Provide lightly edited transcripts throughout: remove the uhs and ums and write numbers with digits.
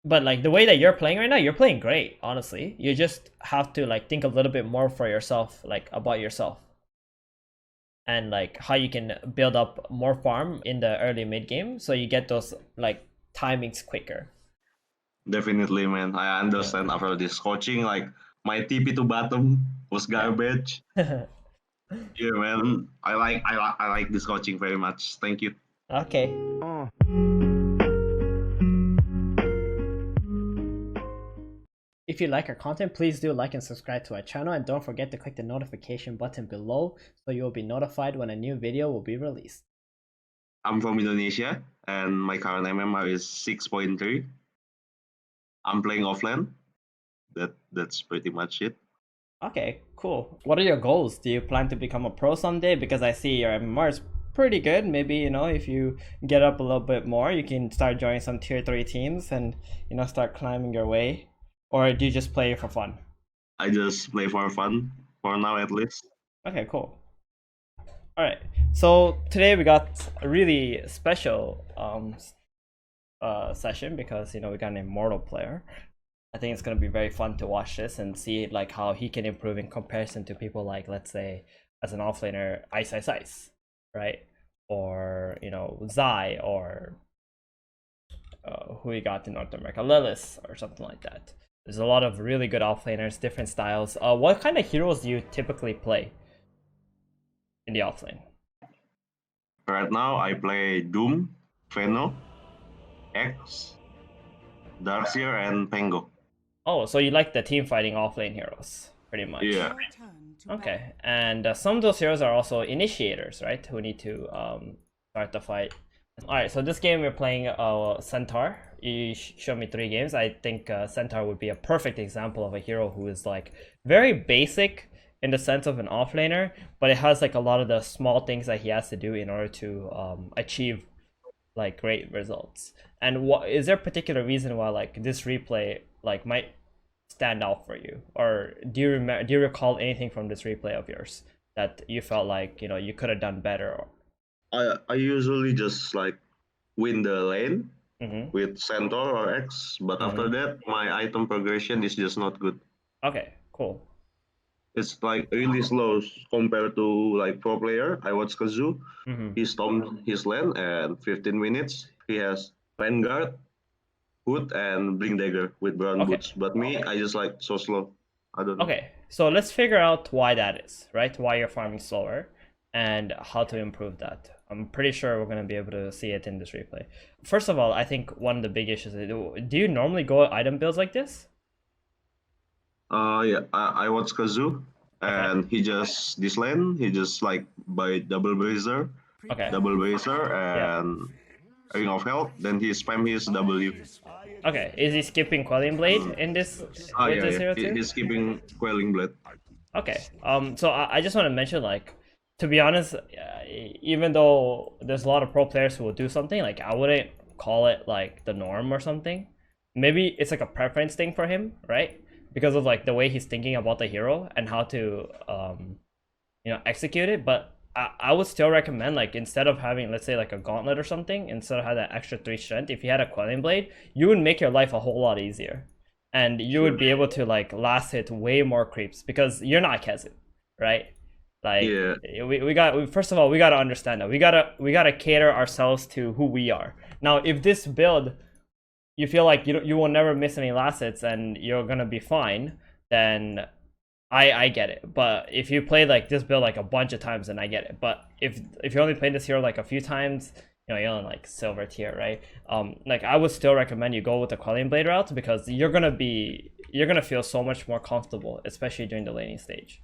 But like the way that you're playing right now, you're playing great, honestly. You just have to like think a little bit more for yourself, like about yourself. And like how you can build up more farm in the early mid game so you get those like timings quicker. Definitely, man. I understand Yeah. after this coaching, like my TP to bottom was garbage. Yeah. Yeah, man. I like this coaching very much. Thank you. Okay. If you like our content, please do like and subscribe to our channel, and don't forget to click the notification button below so you will be notified when a new video will be released. I'm from Indonesia, and my current MMR is 6.3. I'm playing offline. That's pretty much it. Okay, cool. What are your goals? Do you plan to become a pro someday? Because I see your MMR is pretty good. Maybe, if you get up a little bit more, you can start joining some tier 3 teams and, start climbing your way. Or do you just play for fun? I just play for fun for now, at least. Okay, cool. All right. So today we got a really special session because, we got an immortal player. I think it's going to be very fun to watch this and see like how he can improve in comparison to people like, let's say, as an offlaner, Ice Ice Ice, right? Or, Zai, or who we got in North America, Lilith, or something like that. There's a lot of really good offlaners, different styles. What kind of heroes do you typically play in the offlane? Right now, I play Doom, Veno, X, Darkseer, and Pango. Oh, so you like the team fighting offlane heroes, pretty much. Yeah. Okay, and some of those heroes are also initiators, right? Who need to start the fight. All right, so this game we're playing Centaur. You showed me 3 games. I think Centaur would be a perfect example of a hero who is like very basic in the sense of an offlaner, but it has like a lot of the small things that he has to do in order to achieve like great results. And what is there a particular reason why like this replay like might stand out for you, or do you recall anything from this replay of yours that you felt like you could have done better? I usually just like win the lane Mm-hmm. with Centaur or X, but after Mm-hmm. that, my item progression is just not good. Okay, cool. It's like really slow compared to like pro player. I watch Kazu. Mm-hmm. He stormed his lane and 15 minutes. He has Vanguard, Hood, and Blink Dagger with brown Okay. boots. But me, I just like so slow. I don't know. Okay, so let's figure out why that is, right? Why you're farming slower and how to improve that. I'm pretty sure we're going to be able to see it in this replay. First of all, I think one of the big issues is, do you normally go item builds like this? Yeah, I watch Kazu, Okay. and he just this lane. He just like by Okay. double bracer, Yeah. and ring of health. Then he spam his W. Okay. Is he skipping Quelling Blade in this with Yeah, this yeah. hero too? He's keeping Quelling Blade. Okay. So I just want to mention, like, to be honest, even though there's a lot of pro players who will do something, like, I wouldn't call it like the norm or something. Maybe it's like a preference thing for him, right? Because of like the way he's thinking about the hero and how to execute it. But I would still recommend, like, instead of having, let's say, like a gauntlet or something, instead of having that extra 3 strength, if you had a Quelling Blade, you would make your life a whole lot easier, and you would be able to like last hit way more creeps because you're not Kezu, right? Like, Yeah, first of all, we gotta understand that we gotta cater ourselves to who we are. Now, if this build you feel like you will never miss any last hits and you're gonna be fine, then I get it. But if you play like this build like a bunch of times, then I get it. But if you only played this hero like a few times, you're on like silver tier, right? Like, I would still recommend you go with the Quelling Blade route because you're gonna feel so much more comfortable, especially during the laning stage.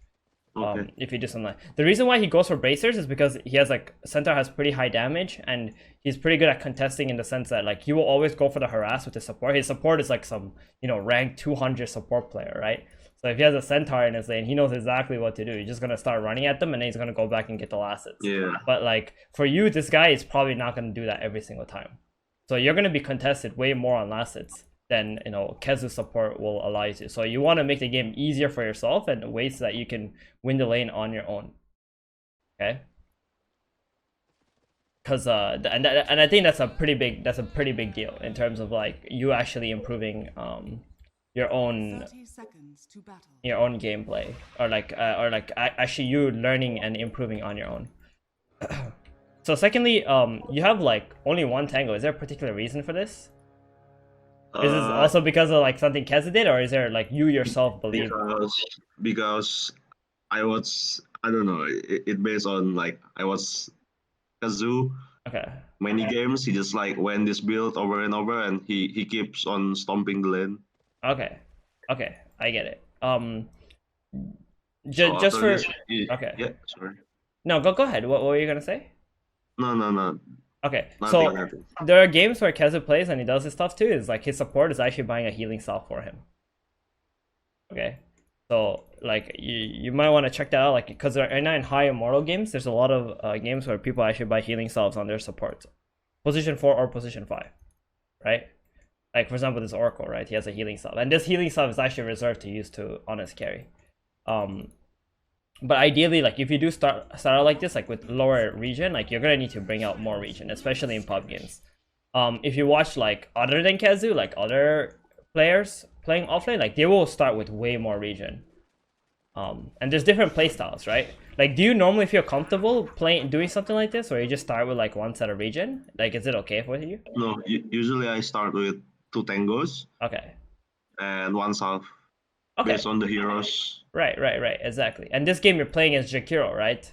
okay. If you do something the reason why he goes for bracers is because he has like Centaur has pretty high damage, and he's pretty good at contesting in the sense that like he will always go for the harass with his support. His support is like some rank 200 support player, right? So if he has a Centaur in his lane, he knows exactly what to do. He's just gonna start running at them, and then he's gonna go back and get the last hits. Yeah, But like for you, this guy is probably not gonna do that every single time. So you're gonna be contested way more on last hits than Kezu support will allow you to. So you want to make the game easier for yourself and ways that you can win the lane on your own. Okay. because and I think that's a pretty big deal in terms of like you actually improving your own 30 seconds to battle. gameplay, or like actually you learning and improving on your own. So secondly, you have like only one tango. Is there a particular reason for this? Is this also because of like something Keza did, or is there like you yourself believe? Because I don't know, it based on like I was Kazu Okay. many games. He just like went this build over and over, and he keeps on stomping the lane. Okay. Okay, I get it. So Just for this, okay. Yeah, sorry. No, go ahead. What were you gonna say? No. Okay, Nothing, so nothing. there are games where Keza plays and he does his stuff too. Is like his support is actually buying a healing salve for him. Okay, so like you might want to check that out, like because right now in high immortal games, there's a lot of games where people actually buy healing salves on their support, position 4 or position 5, right? Like for example, this Oracle, right? He has a healing salve, and this healing salve is actually reserved to use to honest carry. But ideally, like if you do start out like this, like with lower regen, like you're gonna need to bring out more regen, especially in pub games. If you watch like other than Kazu, like other players playing offlane, like they will start with way more regen. And there's different playstyles, right? Like, do you normally feel comfortable doing something like this, or you just start with like one set of regen? Like, is it okay for you? No, usually I start with 2 tangos. Okay. And 1 salve. Okay. Based on the heroes. Right, exactly. And this game you're playing as Jakiro, right?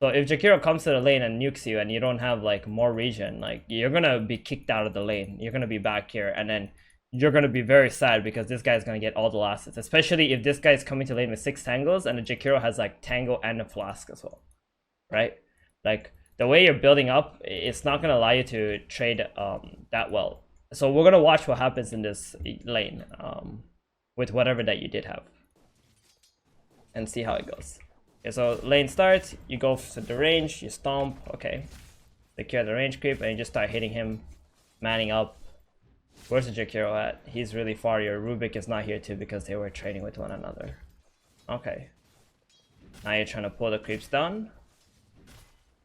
So if Jakiro comes to the lane and nukes you and you don't have like more regen, like you're gonna be kicked out of the lane. You're gonna be back here, and then you're gonna be very sad because this guy's gonna get all the last hits, especially if this guy's coming to lane with 6 tangos and the Jakiro has like tango and a flask as well, right? Like the way you're building up, it's not gonna allow you to trade that well. So we're gonna watch what happens in this lane with whatever that you did have, and see how it goes. Okay, so lane starts, you go to the range, you stomp, okay. Secure the range creep, and you just start hitting him, manning up. Where's the Jakiro at? He's really far. Your Rubik is not here too because they were trading with one another. Okay. Now you're trying to pull the creeps down.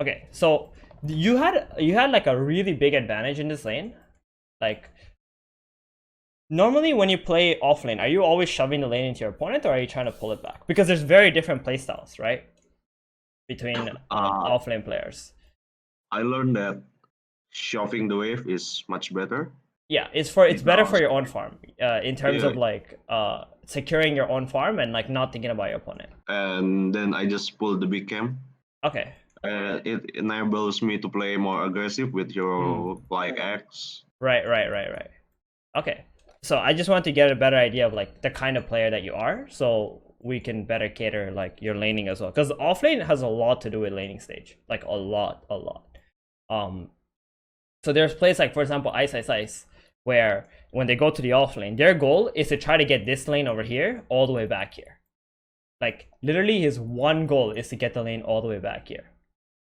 Okay, so you had like a really big advantage in this lane. Like, normally when you play offlane, are you always shoving the lane into your opponent, or are you trying to pull it back? Because there's very different playstyles, right? Between offlane players. I learned that shoving the wave is much better. Yeah, it's better for your own farm, in terms of like securing your own farm and like not thinking about your opponent. And then I just pull the big camp. Okay. It enables me to play more aggressive with your like X. Right. Okay. So I just want to get a better idea of like the kind of player that you are, so we can better cater like your laning as well. Because offlane has a lot to do with laning stage, like a lot. So there's plays like, for example, Ice, where when they go to the offlane, their goal is to try to get this lane over here all the way back here. Like literally, his one goal is to get the lane all the way back here.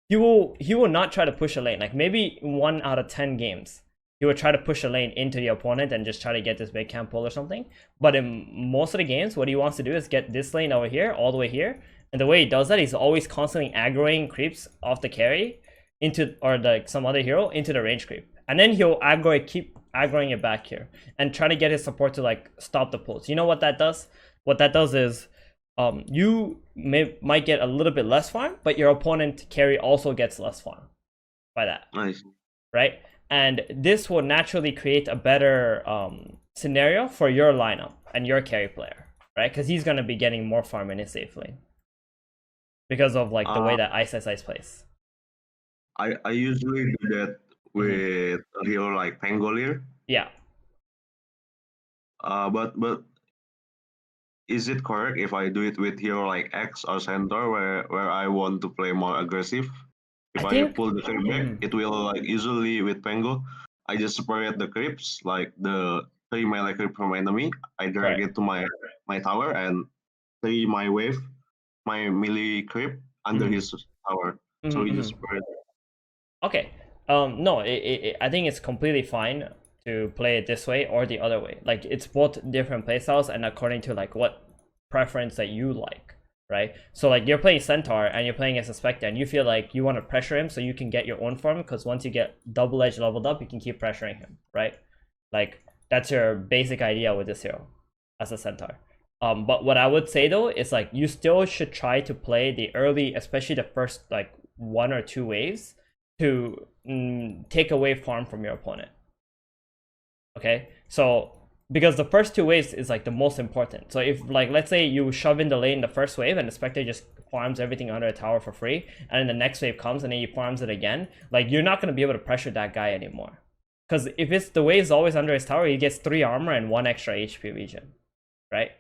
He will not try to push a lane. Like maybe 1 out of 10 games, he would try to push a lane into the opponent and just try to get this big camp pull or something. But in most of the games, what he wants to do is get this lane over here, all the way here. And the way he does that, he's always constantly aggroing creeps off the carry into, or like some other hero, into the range creep. And then he'll keep aggroing it back here and try to get his support to like stop the pulls. You know what that does? What that does is you might get a little bit less farm, but your opponent carry also gets less farm by that. Nice. Right? And this will naturally create a better scenario for your lineup and your carry player, right? Because he's going to be getting more farm in his safe lane because of like the way that Ice plays. I usually do that with a hero like Pangolier. Yeah. But is it correct if I do it with hero like X or Centaur, where I want to play more aggressive? If I pull the creep back, it will like usually with Pango, I just separate the creeps, like the 3 melee creep from enemy. I drag it to my tower and 3 my wave, my melee creep under his tower. So we just separate. Okay. No, I think it's completely fine to play it this way or the other way. Like it's both different playstyles and according to like what preference that you like, right? So like you're playing Centaur and you're playing as a Spectre and you feel like you want to pressure him so you can get your own farm, because once you get double edge leveled up, you can keep pressuring him, right? Like that's your basic idea with this hero as a Centaur. But what I would say though is like you still should try to play the early, especially the first like 1 or 2 waves, to take away farm from your opponent. Okay, so because the first 2 waves is like the most important. So if like let's say you shove in the lane the first wave and the Spectre just farms everything under a tower for free, and then the next wave comes and then he farms it again, like you're not going to be able to pressure that guy anymore. Because if it's the wave is always under his tower, he gets 3 armor and 1 extra HP regen, right?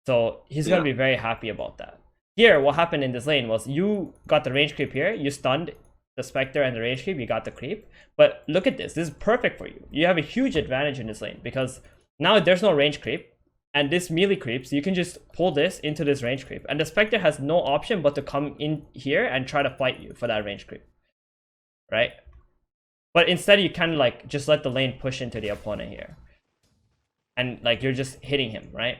So he's going to be very happy about that. Here, what happened in this lane was you got the range creep here, you stunned the Spectre and the range creep, you got the creep. But look at this is perfect for you. You have a huge advantage in this lane because now there's no range creep, and this melee creeps, you can just pull this into this range creep, and the Spectre has no option but to come in here and try to fight you for that range creep, right? But instead you kind of like just let the lane push into the opponent here, and like you're just hitting him, right?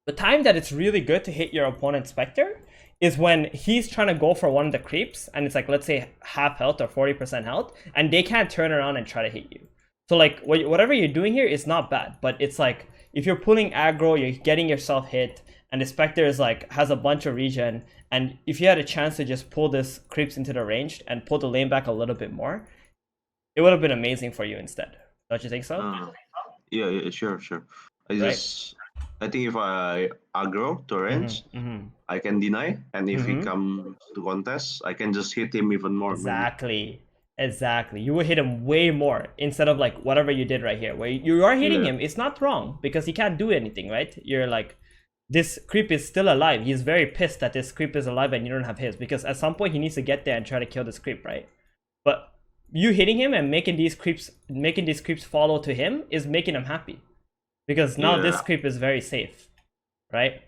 The time that it's really good to hit your opponent's Spectre is when he's trying to go for one of the creeps and it's like, let's say half health or 40% health, and they can't turn around and try to hit you. So like whatever you're doing here is not bad, but it's like if you're pulling aggro, you're getting yourself hit, and the Spectre is like has a bunch of regen, and if you had a chance to just pull this creeps into the range and pull the lane back a little bit more, it would have been amazing for you instead. Don't you think so? Yeah, sure. I think if I aggro to range, I can deny, and if he comes to contest, I can just hit him even more. Exactly. You would hit him way more instead of like whatever you did right here, where you are hitting him. It's not wrong because he can't do anything, right? You're like, this creep is still alive. He's very pissed that this creep is alive and you don't have his, because at some point he needs to get there and try to kill this creep, right? But you hitting him and making these creeps follow to him is making him happy. Because now this creep is very safe, right?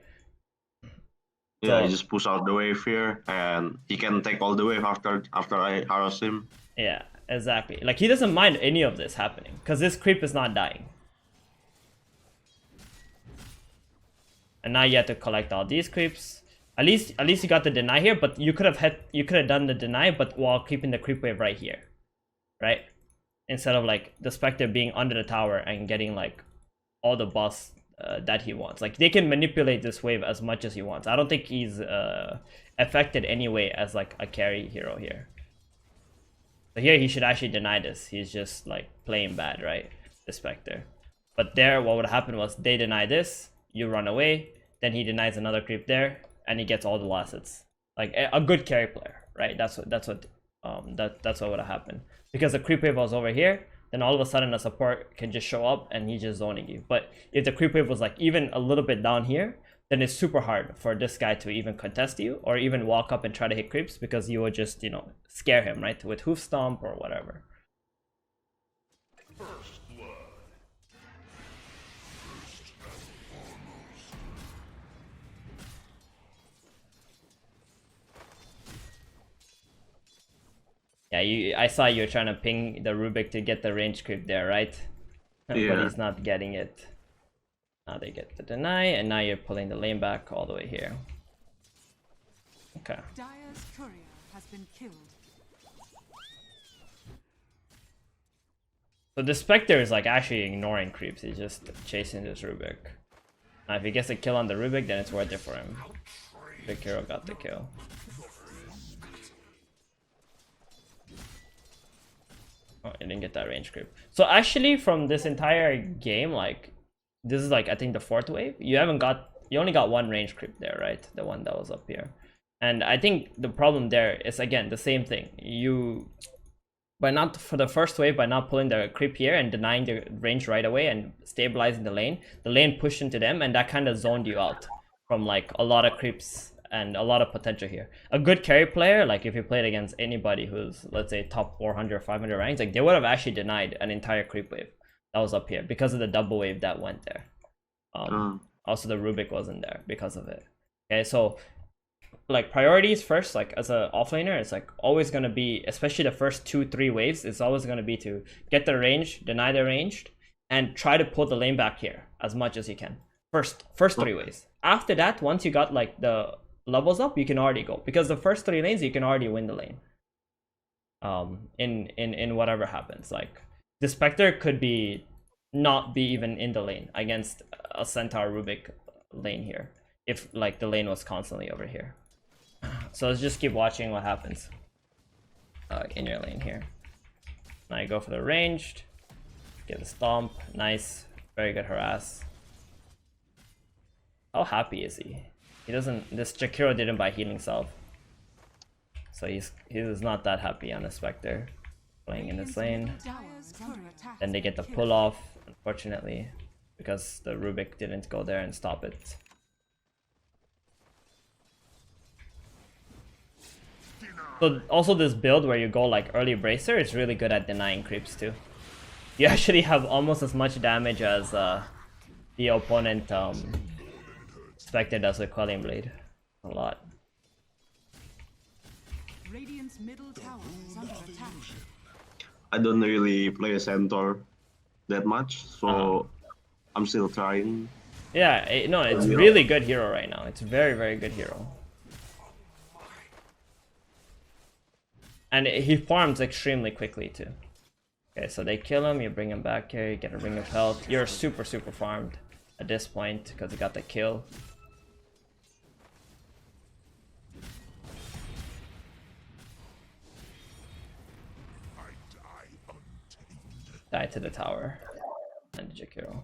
Yeah, he just push out the wave here, and he can take all the wave after I harass him. Yeah, exactly. Like he doesn't mind any of this happening because this creep is not dying. And now you have to collect all these creeps. At least you got the deny here, but you could have done the deny, but while keeping the creep wave right here, right? Instead of like the Spectre being under the tower and getting like all the buffs that he wants. Like they can manipulate this wave as much as he wants. I don't think he's affected anyway as like a carry hero here. So here he should actually deny this. He's just like playing bad, right? The Spectre. But there what would happen was they deny this, you run away, then he denies another creep there, and he gets all the last. Like a good carry player, right? That's what would have happened. Because the creep wave was over here, then all of a sudden a support can just show up and he's just zoning you. But if the creep wave was like even a little bit down here, then it's super hard for this guy to even contest you or even walk up and try to hit creeps, because you would just, you know, scare him, right? With hoof stomp or whatever. Yeah, I saw you were trying to ping the Rubik to get the range creep there, right? Yeah. But he's not getting it. Now they get the deny, and now you're pulling the lane back all the way here. Okay. Dire's courier has been killed. So the Spectre is like actually ignoring creeps. He's just chasing this Rubik. Now if he gets a kill on the Rubik, then it's worth it for him. Big hero got the kill. Oh, I didn't get that range creep. So actually from this entire game, like this is like I think the 4th wave. You only got 1 range creep there, right? The one that was up here. And I think the problem there is again the same thing. By not pulling the creep here and denying the range right away and stabilizing the lane pushed into them, and that kind of zoned you out from like a lot of creeps and a lot of potential here. A good carry player, like if you played against anybody who's, let's say, top 400 or 500 ranks, like they would have actually denied an entire creep wave that was up here because of the double wave that went there. Also the Rubik wasn't there because of it. Okay, so like priorities first, like as an offlaner, it's like always going to be, especially the first 2-3 waves, it's always going to be to get the range, deny the ranged, and try to pull the lane back here as much as you can. First 3 waves. After that, once you got like the levels up, you can already go, because the first 3 lanes you can already win the lane. In whatever happens, like the Spectre could not be even in the lane against a Centaur Rubik lane here, if like the lane was constantly over here. So let's just keep watching what happens in your lane here. Now I go for the ranged, get the stomp, nice, very good harass. How happy is he? He doesn't. This Jakiro didn't buy healing salve, so he's not that happy on a Spectre playing in this lane. Then they get the pull off, unfortunately, because the Rubik didn't go there and stop it. So also this build where you go like early bracer is really good at denying creeps too. You actually have almost as much damage as the opponent Spectre does with Quelling Blade. A lot. Radiant's middle tower is under attack. I don't really play Centaur that much, so I'm still trying. Yeah, no, it's really good hero right now. It's very, very good hero. And he farms extremely quickly too. Okay, so they kill him, you bring him back here, you get a ring of health. You're super farmed at this point because you got the kill. Die to the tower and Jakiro.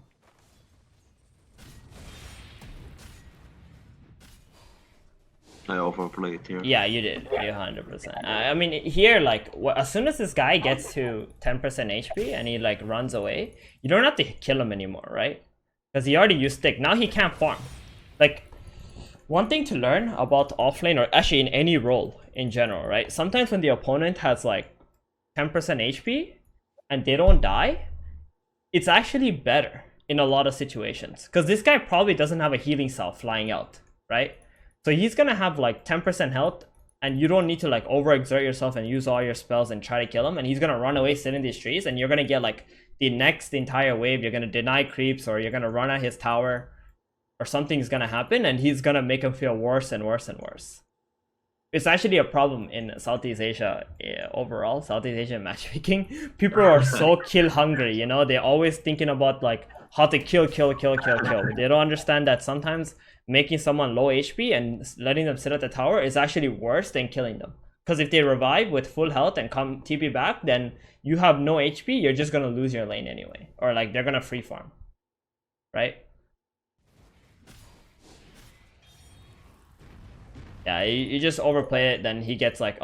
I overplayed here. Yeah, you did. You 100%. I mean, here, like, as soon as this guy gets to 10% HP and he, like, runs away, you don't have to kill him anymore, right? Because he already used stick. Now he can't farm. Like, one thing to learn about offlane, or actually in any role in general, right? Sometimes when the opponent has, like, 10% HP and they don't die, it's actually better in a lot of situations. Because this guy probably doesn't have a healing cell flying out, right? So he's gonna have like 10% health, and you don't need to like overexert yourself and use all your spells and try to kill him. And he's gonna run away, sit in these trees, and you're gonna get like the entire wave. You're gonna deny creeps, or you're gonna run at his tower, or something's gonna happen, and he's gonna make him feel worse and worse and worse. It's actually a problem in Southeast Asia overall. Southeast Asian matchmaking, people are so kill hungry. You know, they're always thinking about like how to kill. They don't understand that sometimes making someone low HP and letting them sit at the tower is actually worse than killing them. Because if they revive with full health and come TP back, then you have no HP, you're just gonna lose your lane anyway. Or like they're gonna free farm. Right? Yeah, you just overplay it, then he gets like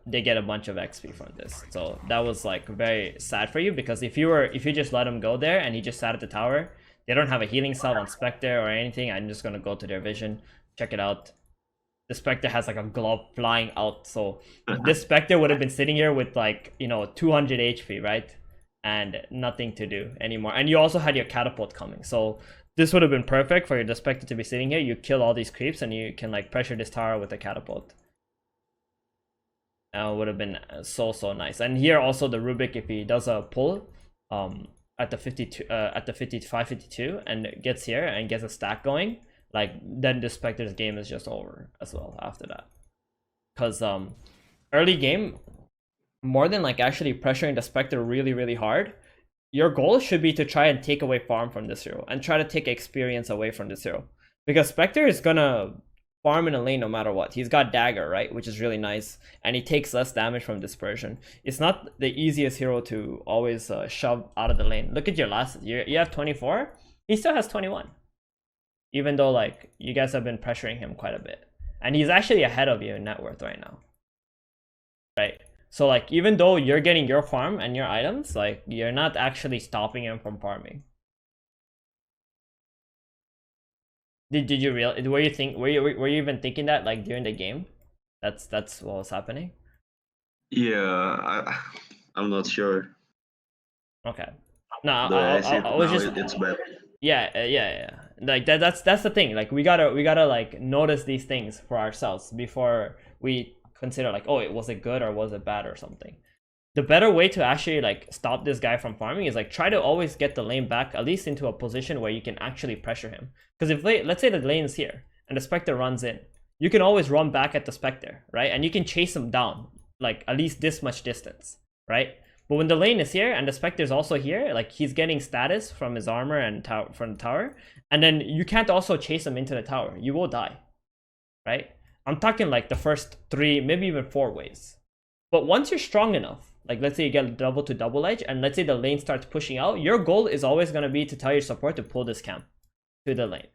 they get a bunch of XP from this. So that was like very sad for you, because if you just let him go there and he just sat at the tower, they don't have a healing cell on Spectre or anything. I'm just gonna go to their vision, check it out. The Spectre has like a glove flying out, so this Spectre would have been sitting here with like, you know, 200 HP, right? And nothing to do anymore. And you also had your catapult coming, so this would have been perfect for the Spectre to be sitting here. You kill all these creeps and you can like pressure this tower with the catapult. It would have been so nice. And here also the Rubik, if he does a pull at the 55-52 and gets here and gets a stack going, like then the Spectre's game is just over as well after that. Because early game, more than like actually pressuring the Spectre really hard, your goal should be to try and take away farm from this hero and try to take experience away from this hero, because Spectre is gonna farm in a lane no matter what. He's got dagger, right, which is really nice, and he takes less damage from dispersion. It's not the easiest hero to always shove out of the lane. Look at your last year, you have 24, he still has 21, even though like you guys have been pressuring him quite a bit, and he's actually ahead of you in net worth right now, right? So like even though you're getting your farm and your items, like you're not actually stopping him from farming. Did you were you even thinking that like during the game? That's what was happening? Yeah, I'm not sure. Okay. No, I was just it's bad. Yeah. Like that's the thing. Like we gotta like notice these things for ourselves before we consider like, oh, was it good or was it bad or something. the better way to actually like stop this guy from farming is like try to always get the lane back at least into a position where you can actually pressure him. Because if let's say the lane is here and the Spectre runs in, you can always run back at the Spectre, right? And you can chase him down like at least this much distance, right? But when the lane is here and the Spectre is also here, like he's getting status from his armor and from the tower, and then you can't also chase him into the tower. You will die, right? I'm talking like the first 3, maybe even 4 waves. But once you're strong enough, like let's say you get double to double edge, and let's say the lane starts pushing out, your goal is always going to be to tell your support to pull this camp to the lane,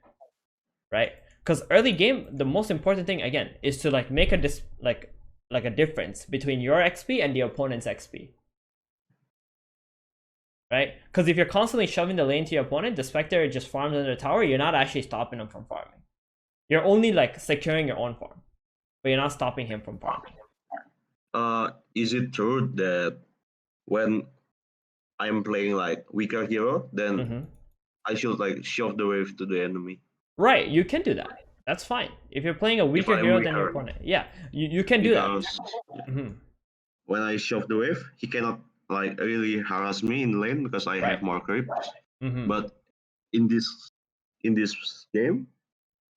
right? Because early game, the most important thing again is to like make a a difference between your XP and the opponent's XP, right? Because if you're constantly shoving the lane to your opponent, the Spectre just farms under the tower, you're not actually stopping him from farming. You're only like securing your own farm, but you're not stopping him from farming. Is it true that when I'm playing like weaker hero, then I should like shove the wave to the enemy? Right, you can do that. That's fine. If you're playing a weaker hero than your opponent, yeah, you can do that. When I shove the wave, he cannot like really harass me in lane because I have more creeps. But in this game,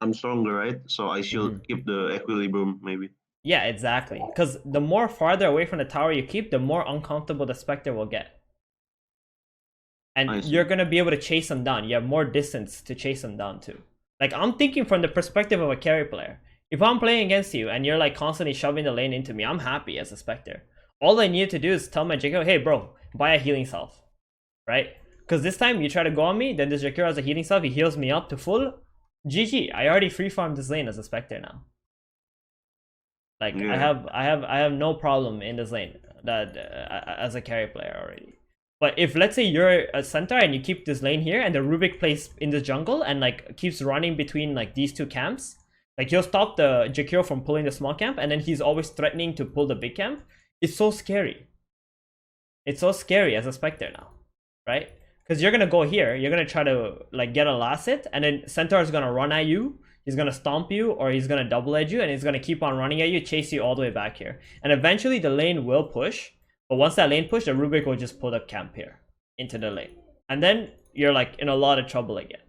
I'm stronger, right? So I should keep the equilibrium maybe. Yeah, exactly. Because the more farther away from the tower you keep, the more uncomfortable the Spectre will get. And you're going to be able to chase him down. You have more distance to chase him down too. Like, I'm thinking from the perspective of a carry player. If I'm playing against you and you're like constantly shoving the lane into me, I'm happy as a Spectre. All I need to do is tell my Jakiro, hey bro, buy a healing salve. Right? Because this time you try to go on me, then this Jakiro has a healing salve, he heals me up to full. GG, I already free farmed this lane as a Spectre now. Like I have no problem in this lane that as a carry player already. But if let's say you're a Centaur and you keep this lane here and the Rubik plays in the jungle and like keeps running between like these 2 camps, like he'll stop the Jakiro from pulling the small camp and then he's always threatening to pull the big camp. It's so scary. It's so scary as a Spectre now, right? Because you're gonna go here, you're gonna try to like get a last hit, and then Centaur is gonna run at you. He's gonna stomp you, or he's gonna double edge you, and he's gonna keep on running at you, chase you all the way back here. And eventually the lane will push, but once that lane push, the Rubik will just pull the camp here into the lane. And then you're like in a lot of trouble again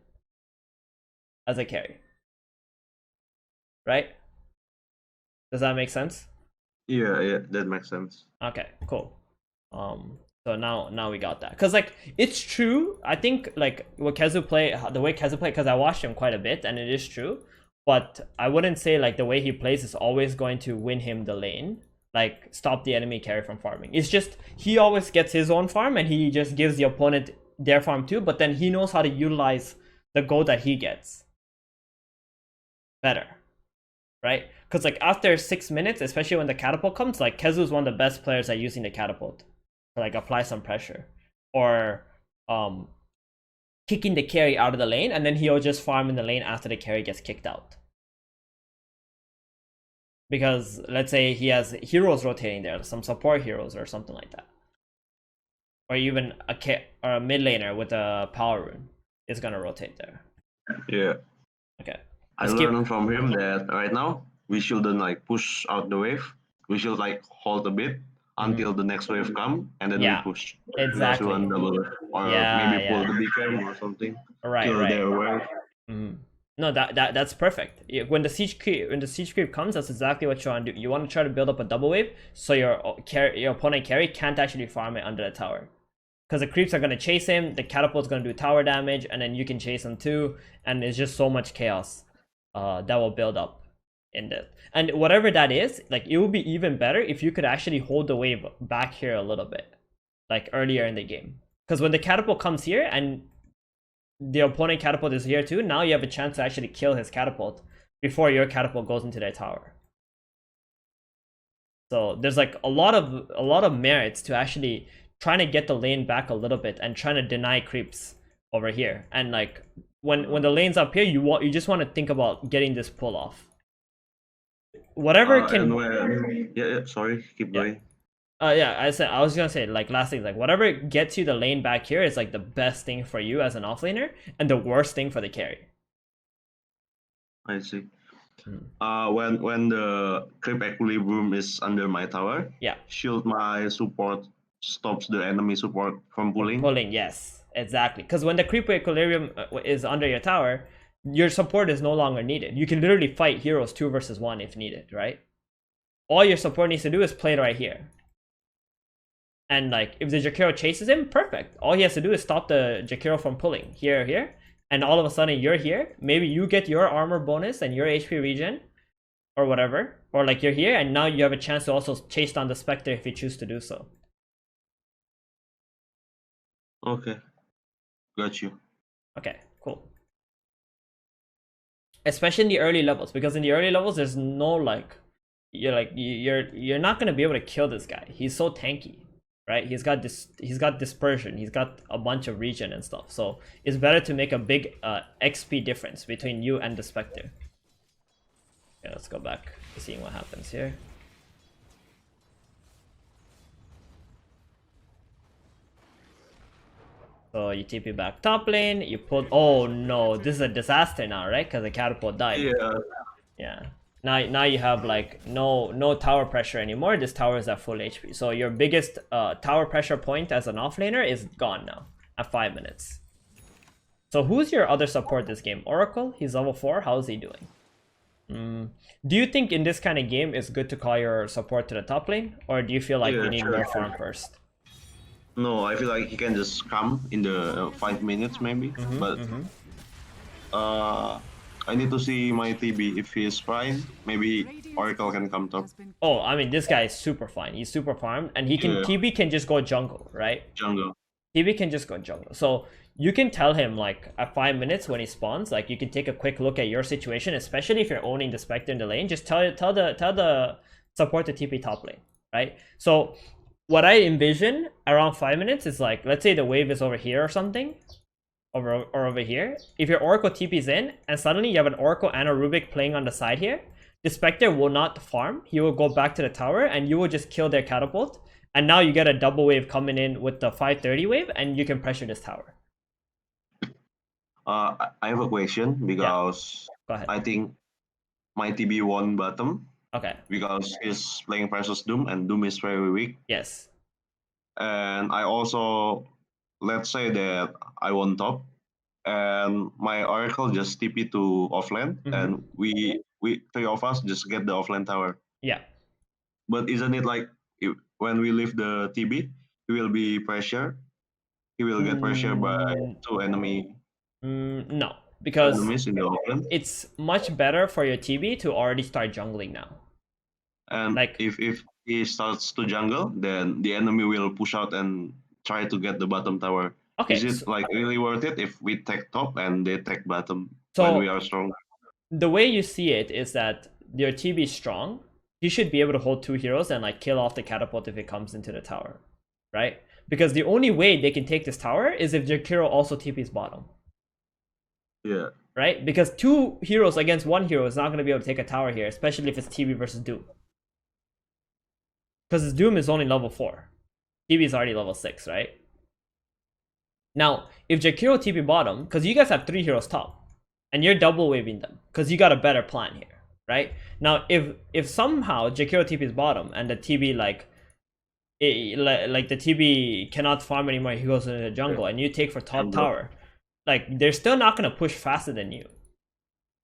as a carry. Right? Does that make sense? Yeah, that makes sense. Okay, cool. So now we got that. Cause like it's true. I think like the way Kezu play, because I watched him quite a bit, and it is true. But I wouldn't say like the way he plays is always going to win him the lane. Like stop the enemy carry from farming. It's just he always gets his own farm and he just gives the opponent their farm too. But then he knows how to utilize the gold that he gets better, right? Because like after 6 minutes, especially when the catapult comes, like Kezu is one of the best players at using the catapult to like apply some pressure or kicking the carry out of the lane, and then he'll just farm in the lane after the carry gets kicked out. Because let's say he has heroes rotating there, some support heroes or something like that, or even a mid laner with a power rune is gonna rotate there. Yeah. Okay. I learned from him that right now we shouldn't like push out the wave. We should like hold a bit until the next wave come, and then we push. Exactly. Or maybe pull the big camp or something. Right. Their wave. No, that's perfect. When the siege creep comes, that's exactly what you want to do. You want to try to build up a double wave so your opponent carry can't actually farm it under the tower. Because the creeps are going to chase him, the catapult's going to do tower damage, and then you can chase him too, and it's just so much chaos that will build up in this. And whatever that is, like it would be even better if you could actually hold the wave back here a little bit, like earlier in the game. Because when the catapult comes here and the opponent catapult is here too, now you have a chance to actually kill his catapult before your catapult goes into their tower. So there's like a lot of merits to actually trying to get the lane back a little bit and trying to deny creeps over here. And like when the lane's up here, you just want to think about getting this pull off. Whatever can sorry, keep going. I was gonna say like last thing, like whatever gets you the lane back here is like the best thing for you as an offlaner and the worst thing for the carry. I see. When the creep equilibrium is under my tower, shield my support stops the enemy support from pulling. Pulling, yes, exactly. Because when the creeper equilibrium is under your tower, your support is no longer needed. You can literally fight heroes 2 versus 1 if needed, right? All your support needs to do is play right here. And like, if the Jakiro chases him, perfect. All he has to do is stop the Jakiro from pulling here, and all of a sudden you're here. Maybe you get your armor bonus and your HP regen, or whatever, or like you're here, and now you have a chance to also chase down the Spectre if you choose to do so. Okay, got you. Okay, cool. Especially in the early levels, because in the early levels there's no like, you're not gonna be able to kill this guy. He's so tanky, right? He's got dispersion, he's got a bunch of regen and stuff. So it's better to make a big XP difference between you and the Spectre. Okay, let's go back to seeing what happens here. So you TP back top lane, you pull. Oh no, this is a disaster now, right? Because the catapult died. Yeah. Yeah. Now you have like no tower pressure anymore. This tower is at full HP. So your biggest tower pressure point as an offlaner is gone now at 5 minutes. So who's your other support this game? Oracle? He's level 4. How's he doing? Do you think in this kind of game it's good to call your support to the top lane, or do you feel like you need more farm first? No, I feel like he can just come in the 5 minutes maybe, but I need to see my TB. If he is fine, maybe Oracle can come top. Oh, I mean, this guy is super fine. He's super farmed, and he can TB can just go jungle, right? Jungle. TB can just go jungle. So you can tell him like at 5 minutes when he spawns, like you can take a quick look at your situation, especially if you're owning the Spectre in the lane. Just tell the support to TP top lane, right? So what I envision around 5 minutes is like, let's say the wave is over here or something, or over here. If your Oracle TP's in, and suddenly you have an Oracle and a Rubik playing on the side here, the Spectre will not farm. He will go back to the tower, and you will just kill their catapult. And now you get a double wave coming in with the 530 wave, and you can pressure this tower. I have a question because Go ahead. I think my TB won bottom. Okay. Because he's playing versus Doom, and Doom is very weak. Yes. And I also, let's say that I won top, and my Oracle just TP to offlane, and we 3 of us just get the offlane tower. Yeah. But isn't it like when we leave the TB, he will be pressured? He will get pressured by 2 enemy. No, because enemies in the offlane. It's much better for your TB to already start jungling now. And like if he starts to jungle, then the enemy will push out and try to get the bottom tower. Okay. Is it like really worth it if we take top and they take bottom when we are strong? The way you see it is that your TB is strong. You should be able to hold 2 heroes and like kill off the catapult if it comes into the tower, right? Because the only way they can take this tower is if Jakiro also TP's bottom. Yeah. Right? Because 2 heroes against 1 hero is not going to be able to take a tower here, especially if it's TB versus Doom. Because Doom is only level 4. TB is already level 6, right? Now, if Jakiro TP bottom, because you guys have 3 heroes top, and you're double waving them, because you got a better plan here, right? Now, if somehow Jakiro TP's bottom and the TB like the TB cannot farm anymore, he goes into the jungle, and you take for top tower, like they're still not gonna push faster than you.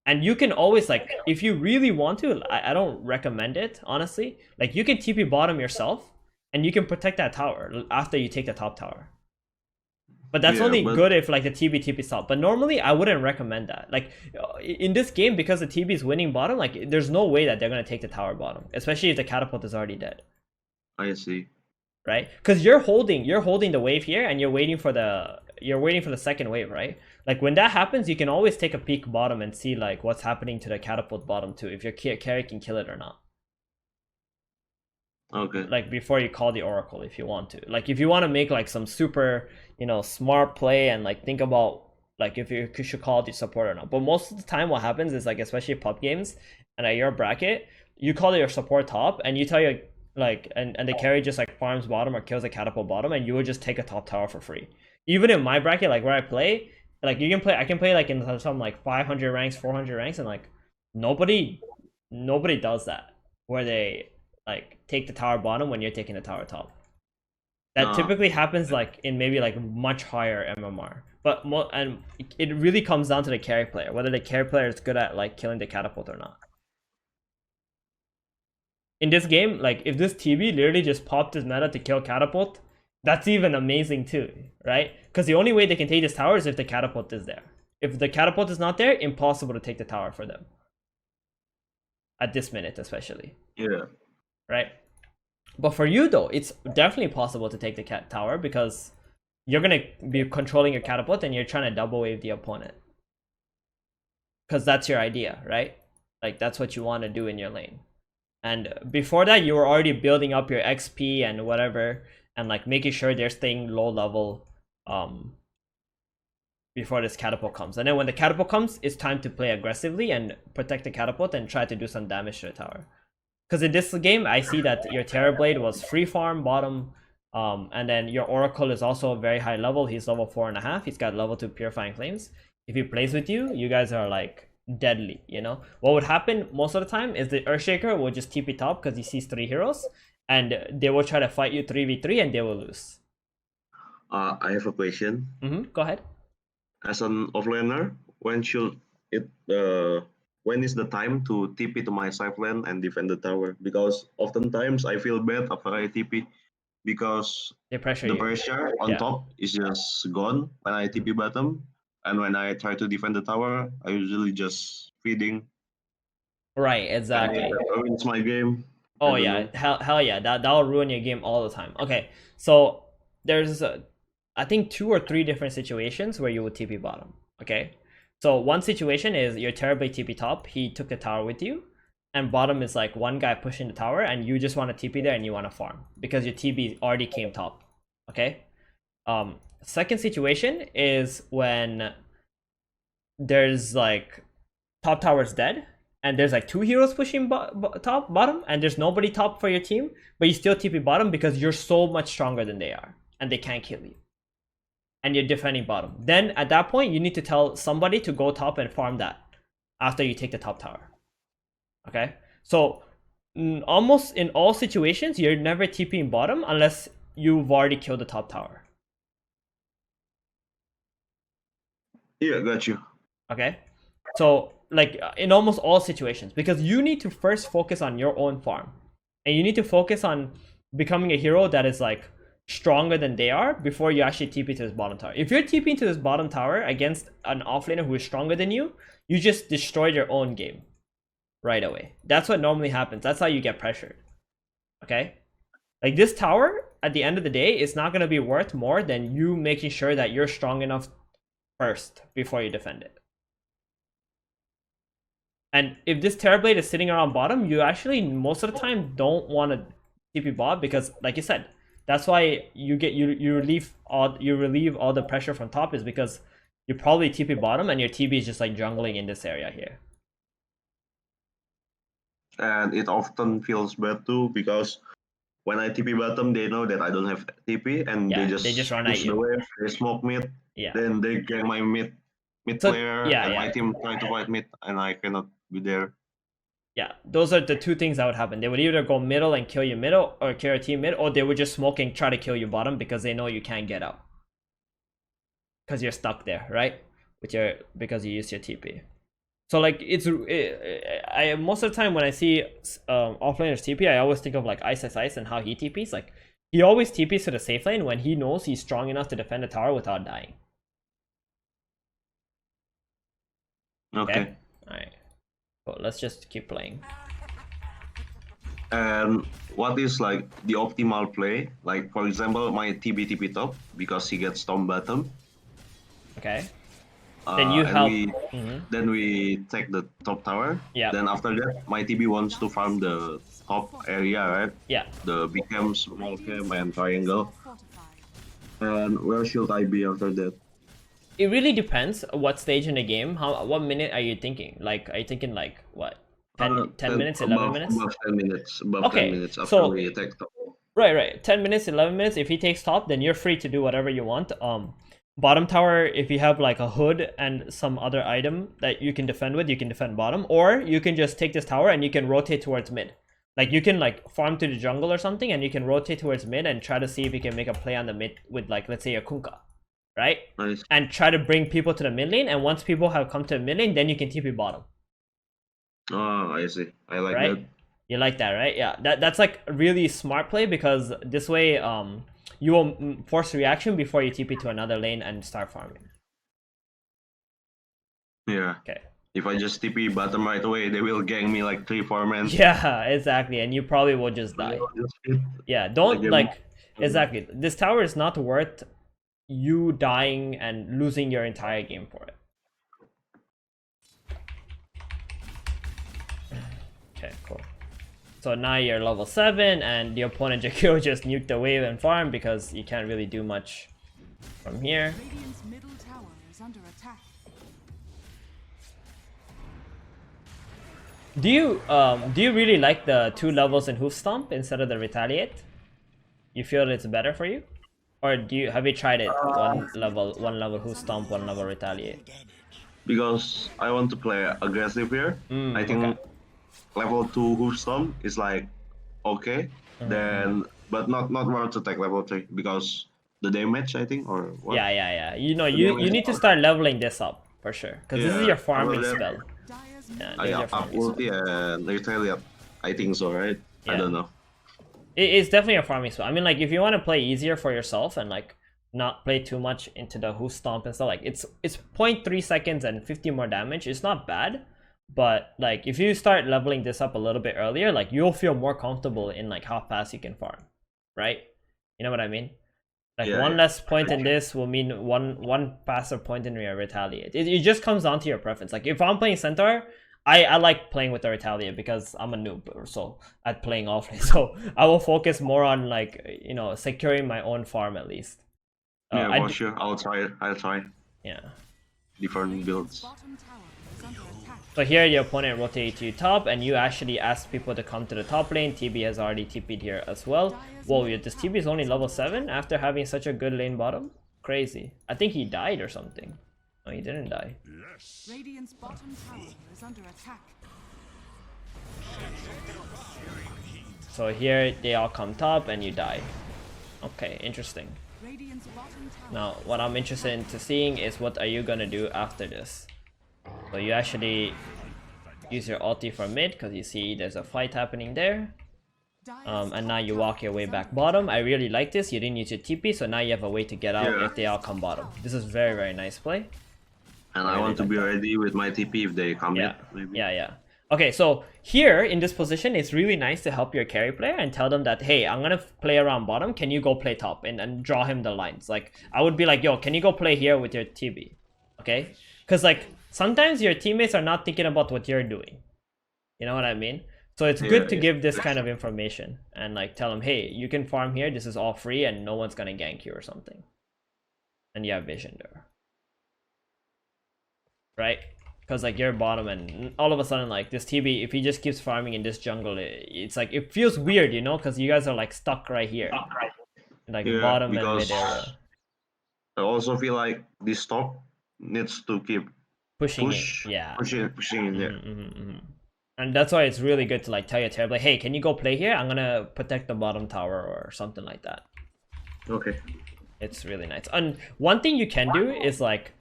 And you can always like, if you really want to, I don't recommend it honestly. Like you can TP bottom yourself, and you can protect that tower after you take the top tower. But that's only good if like the TP top. But normally I wouldn't recommend that. Like in this game, because the TB is winning bottom, like there's no way that they're gonna take the tower bottom, especially if the catapult is already dead. I see. Right? Because you're holding the wave here, and you're waiting for the second wave, right? Like when that happens, you can always take a peek bottom and see like what's happening to the catapult bottom too, if your carry can kill it or not. Okay. Like before you call the Oracle, if you want to. Like if you want to make like some super, smart play and like think about like if you should call the support or not. But most of the time what happens is like, especially pub games and at your bracket, you call your support top and you tell your like and the carry just like farms bottom or kills a catapult bottom, and you will just take a top tower for free. Even in my bracket, like where I play, like I can play like in some like 500 ranks, 400 ranks, and like nobody does that where they like take the tower bottom when you're taking the tower top. That typically happens like in maybe like much higher MMR. But and it really comes down to the carry player, whether the carry player is good at like killing the catapult or not. In this game, like if this TB literally just popped his meta to kill catapult, that's even amazing too, right? Because the only way they can take this tower is if the catapult is there. If the catapult is not there, impossible to take the tower for them. At this minute, especially. Yeah. Right? But for you though, it's definitely possible to take the cat tower because you're gonna be controlling your catapult and you're trying to double wave the opponent. Because that's your idea, right? Like that's what you want to do in your lane. And before that, you were already building up your XP and whatever, and like making sure they're staying low level before this catapult comes. And then when the catapult comes, it's time to play aggressively and protect the catapult and try to do some damage to the tower. Because in this game, I see that your Terrorblade was free farm bottom, and then your Oracle is also very high level. He's level 4.5. He's got level 2 Purifying Flames. If he plays with you, you guys are like deadly, you know? What would happen most of the time is the Earthshaker will just TP top because he sees 3 heroes, and they will try to fight you 3v3 and they will lose. I have a question. Go ahead. As an offlaner, when should it when is the time to TP to my side lane and defend the tower? Because oftentimes I feel bad after I TP because the pressure on top is just gone when I TP bottom, and when I try to defend the tower, I usually just feeding. Right, exactly. And it ruins my game. Oh yeah, hell yeah, that'll ruin your game all the time. Okay, so there's I think 2 or 3 different situations where you would TP bottom. Okay, so one situation is your Terrorblade TP top, he took the tower with you, and bottom is like one guy pushing the tower and you just want to TP there and you want to farm because your TB already came top. Okay, second situation is when there's like top tower's dead and there's like 2 heroes pushing top bottom and there's nobody top for your team, but you still TP bottom because you're so much stronger than they are and they can't kill you. And you're defending bottom. Then at that point, you need to tell somebody to go top and farm that after you take the top tower. Okay? So almost in all situations, you're never TPing bottom unless you've already killed the top tower. Yeah, got you. Okay? So like in almost all situations, because you need to first focus on your own farm. And you need to focus on becoming a hero that is like stronger than they are before you actually TP to this bottom tower. If you're TPing to this bottom tower against an offlaner who is stronger than you, you just destroyed your own game right away. That's what normally happens. That's how you get pressured. Okay? Like this tower, at the end of the day, is not going to be worth more than you making sure that you're strong enough first before you defend it. And if this Terrorblade is sitting around bottom, you actually most of the time don't want to TP bot because, like you said, that's why you relieve all the pressure from top is because you probably TP bottom and your TB is just like jungling in this area here. And it often feels bad too because when I TP bottom, they know that I don't have TP and they just run at you. Wave, they smoke mid, then they get my mid player and my team trying to fight mid and I cannot be there. Yeah, those are the 2 things that would happen. They would either go middle and kill you middle or kill your team mid, or they would just smoke and try to kill you bottom because they know you can't get out. Because you're stuck there, right? Because you used your TP. So like I most of the time when I see offlaners TP, I always think of like Ice and how he TPs. Like he always TPs to the safe lane when he knows he's strong enough to defend the tower without dying. Okay. Alright. Well, let's just keep playing. And what is like the optimal play? Like for example, my TP top because he gets storm bottom. Okay. Then you help. Then we take the top tower. Yeah. Then after that, my TB wants to farm the top area, right? Yeah. The big camp, small camp, and triangle. And where should I be after that? It really depends what stage in the game. What minute are you thinking? Like, are you thinking like what? 10 minutes, 11 minutes? Above 10 minutes. Above 10 minutes after we take top. Right. 10 minutes, 11 minutes. If he takes top, then you're free to do whatever you want. Bottom tower, if you have like a hood and some other item that you can defend with, you can defend bottom. Or you can just take this tower and you can rotate towards mid. Like you can like farm to the jungle or something, and you can rotate towards mid and try to see if you can make a play on the mid with like, let's say, a Kunkka, right? Nice. And try to bring people to the mid lane, and once people have come to the mid lane, then you can TP bottom. Oh, I see. I like right? that. You like that, right? Yeah, that's like a really smart play, because this way you will force reaction before you TP to another lane and start farming. Yeah. Okay. If I just TP bottom right away, they will gang me like 3-4 men. Yeah, exactly, and you probably will just die. Yeah, don't like exactly. This tower is not worth you dying and losing your entire game for it. Okay, cool. So now you're level 7, and the opponent Jakiro just nuked the wave and farm because you can't really do much from here. Radiant's middle tower is under attack. Do you really like the 2 levels in Hoof Stomp instead of the Retaliate? You feel it's better for you? Or have you tried it? One level Hoof Stomp, 1 level Retaliate? Because I want to play aggressive here. I think level 2 Hoof Stomp is like okay. Then but not worth to take level 3 because the damage, I think, or what? Yeah. You know, you need to start leveling this up for sure, because this is your farming spell. Yeah, up ulti and retaliate. I think so, right? Yeah. I don't know. It's definitely a farming spell. I mean, like if you want to play easier for yourself and like not play too much into the Hoof Stomp and stuff, like it's 0.3 seconds and 50 more damage. It's not bad, but like if you start leveling this up a little bit earlier, like you'll feel more comfortable in like how fast you can farm, right? You know what I mean? Like one less point in this will mean one faster point in your Retaliate. It just comes down to your preference. Like if I'm playing Centaur, I like playing with the Retaliate because I'm a noob or so at playing offlane. So I will focus more on like, you know, securing my own farm at least. Yeah, well, sure. I'll try. Yeah. Different builds. Bottom tower is under attack. So here your opponent rotates to top, and you actually ask people to come to the top lane. TB has already TP'd here as well. Whoa, this TB is only level 7 after having such a good lane bottom? Crazy. I think he died or something. No, he didn't die. Radiant's bottom tower is under attack. So here they all come top and you die. Okay, interesting. Radiant's bottom tower. Now, what I'm interested into seeing is what are you gonna do after this? So you actually use your ulti for mid because you see there's a fight happening there. And now you walk your way back bottom. I really like this. You didn't use your TP, so now you have a way to get out if they all come bottom. This is very, very nice play. And I want to be ready with my TP if they come in. Yeah. Okay, so here in this position, it's really nice to help your carry player and tell them that, hey, I'm gonna play around bottom. Can you go play top and draw him the lines? Like, I would be like, yo, can you go play here with your TB? Okay? Because like sometimes your teammates are not thinking about what you're doing. You know what I mean? So it's good to give this kind of information and like tell them, hey, you can farm here. This is all free and no one's gonna gank you or something. And you have vision there. Right? Because like you're bottom and all of a sudden like this TB, if he just keeps farming in this jungle, it's like it feels weird, you know, because you guys are like stuck right here. Like bottom and mid area. I also feel like this top needs to keep pushing in there. And that's why it's really good to like tell your terrible, like, hey, can you go play here? I'm gonna protect the bottom tower or something like that. Okay. It's really nice. And one thing you can do is like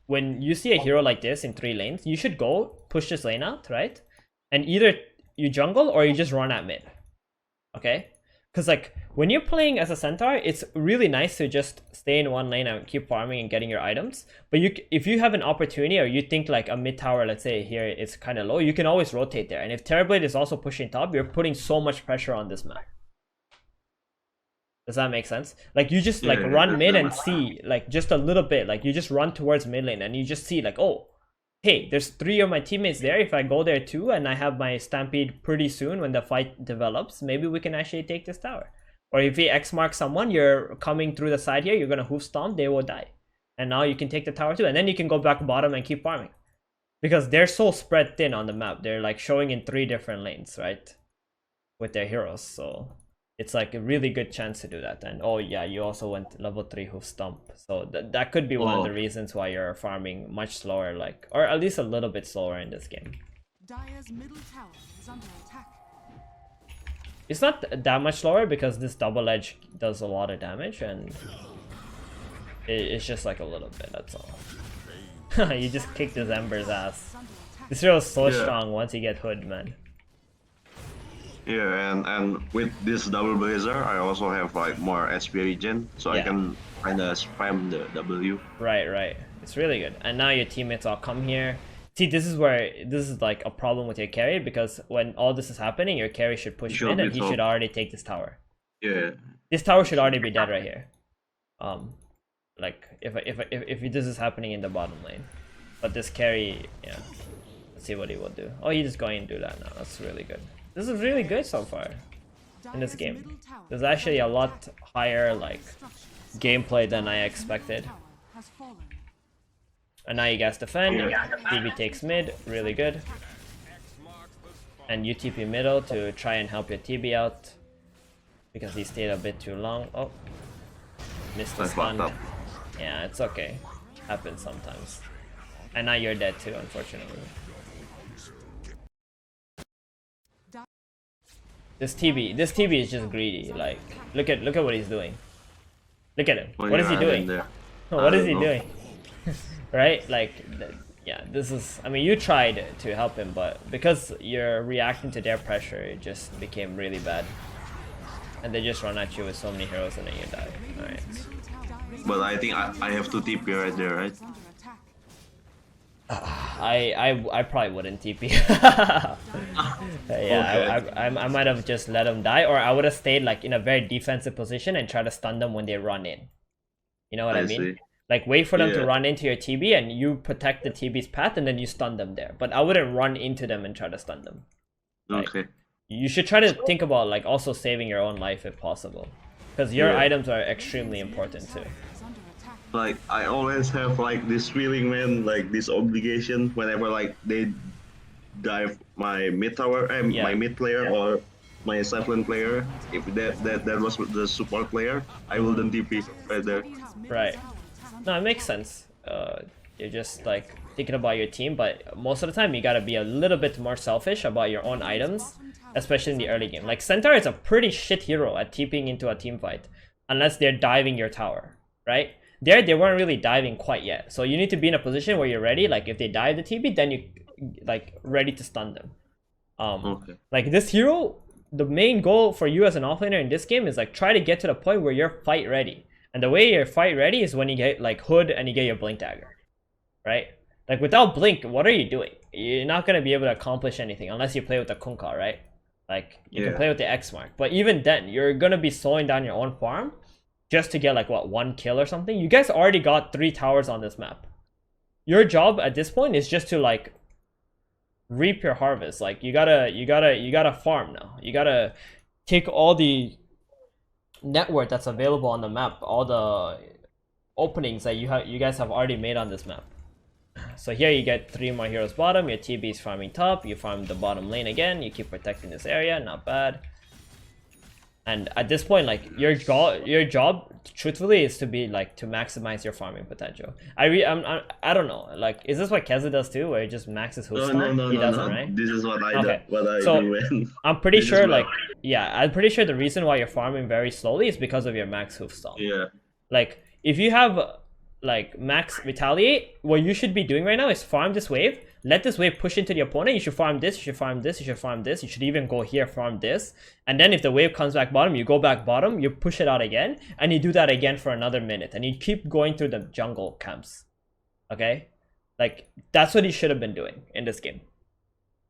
when you see a hero like this in 3 lanes, you should go push this lane out, right? And either you jungle or you just run at mid. Okay? Because like when you're playing as a Centaur, it's really nice to just stay in one lane and keep farming and getting your items. But if you have an opportunity or you think like a mid tower, let's say here it's kind of low, you can always rotate there. And if Terrorblade is also pushing top, you're putting so much pressure on this map. Does that make sense? Like you just like run mid and see like just a little bit, like you just run towards mid lane and you just see like, oh, hey, there's 3 of my teammates there. If I go there too and I have my stampede pretty soon when the fight develops, maybe we can actually take this tower. Or if he X marks someone, you're coming through the side here, you're gonna hoof stomp, they will die. And now you can take the tower too, and then you can go back bottom and keep farming. Because they're so spread thin on the map. They're like showing in 3 different lanes, right? With their heroes, so it's like a really good chance to do that. And oh yeah, you also went level 3 hoof stomp, so that could be one of the reasons why you're farming much slower, like, or at least a little bit slower in this game. Dire's middle tower is under attack. It's not that much slower because this double edge does a lot of damage, and it's just like a little bit, that's all. You just kicked this Ember's ass. This hero is so strong once you get Hood, man. Yeah, and with this double blazer, I also have like more SP regen, so I can kinda spam the W. Right. It's really good. And now your teammates all come here. See, this is like a problem with your carry, because when all this is happening, your carry should push mid, and he should already take this tower. Yeah. This tower should already be dead right here. Like if this is happening in the bottom lane, but this carry, yeah. Let's see what he will do. Oh, he's just going to do that now. That's really good. This is really good so far in this game. There's actually a lot higher like gameplay than I expected. And now you guys defend. TB takes mid, really good. And you TP middle to try and help your TB out because he stayed a bit too long. Oh, missed the stun. Yeah, it's okay. Happens sometimes. And now you're dead too, unfortunately. This TB is just greedy. Like, look at what he's doing. Look at him. What is he doing? What is he doing? Right? Like, yeah, this is. I mean, you tried to help him, but because you're reacting to their pressure, it just became really bad. And they just run at you with so many heroes, and then you die. All right. But I think I have to TP right there, right? I probably wouldn't TP. Yeah, okay. I might have just let them die, or I would have stayed like in a very defensive position and try to stun them when they run in. You know what I mean? See. Like wait for them to run into your TB and you protect the TB's path and then you stun them there. But I wouldn't run into them and try to stun them. Like, okay. You should try to think about like also saving your own life if possible, because your items are extremely important too. Like I always have like this feeling, man, like this obligation whenever like they dive my mid tower, my mid player or my side lane player. If that was the support player, I will then TP right there. Right. No, it makes sense. You're just like thinking about your team, but most of the time you gotta be a little bit more selfish about your own items, especially in the early game. Like Centaur is a pretty shit hero at TPing into a team fight, unless they're diving your tower, right? They weren't really diving quite yet, so you need to be in a position where you're ready. Like if they dive the TP, then you like ready to stun them. Okay. Like this hero, the main goal for you as an offlaner in this game is like try to get to the point where you're fight ready. And the way you're fight ready is when you get like Hood and you get your Blink Dagger, right? Like without Blink, what are you doing? You're not gonna be able to accomplish anything unless you play with the Kunkka, right? Like you can play with the X mark, but even then, you're gonna be slowing down your own farm just to get like what, 1 kill or something. You guys already got 3 towers on this map. Your job at this point is just to like reap your harvest. Like you gotta farm now. You gotta take all the network that's available on the map, all the openings that you guys have already made on this map. So here you get 3 more heroes bottom, your TB is farming top, you farm the bottom lane again, you keep protecting this area, not bad. And at this point, like your job truthfully is to be like to maximize your farming potential. I don't know, like is this what Keza does too, where he just maxes hoof stomp? No, he doesn't, no. right? This is what I do. What I so do when I'm pretty sure like I'm pretty sure the reason why you're farming very slowly is because of your max hoof stomp. Yeah. Like if you have like max retaliate, what you should be doing right now is farm this wave, let this wave push into the opponent. You should farm this, you should farm this, you should farm this, you should even go here, farm this, and then if the wave comes back bottom, you go back bottom, you push it out again, and you do that again for another minute, and you keep going through the jungle camps. Okay, like that's what you should have been doing in this game.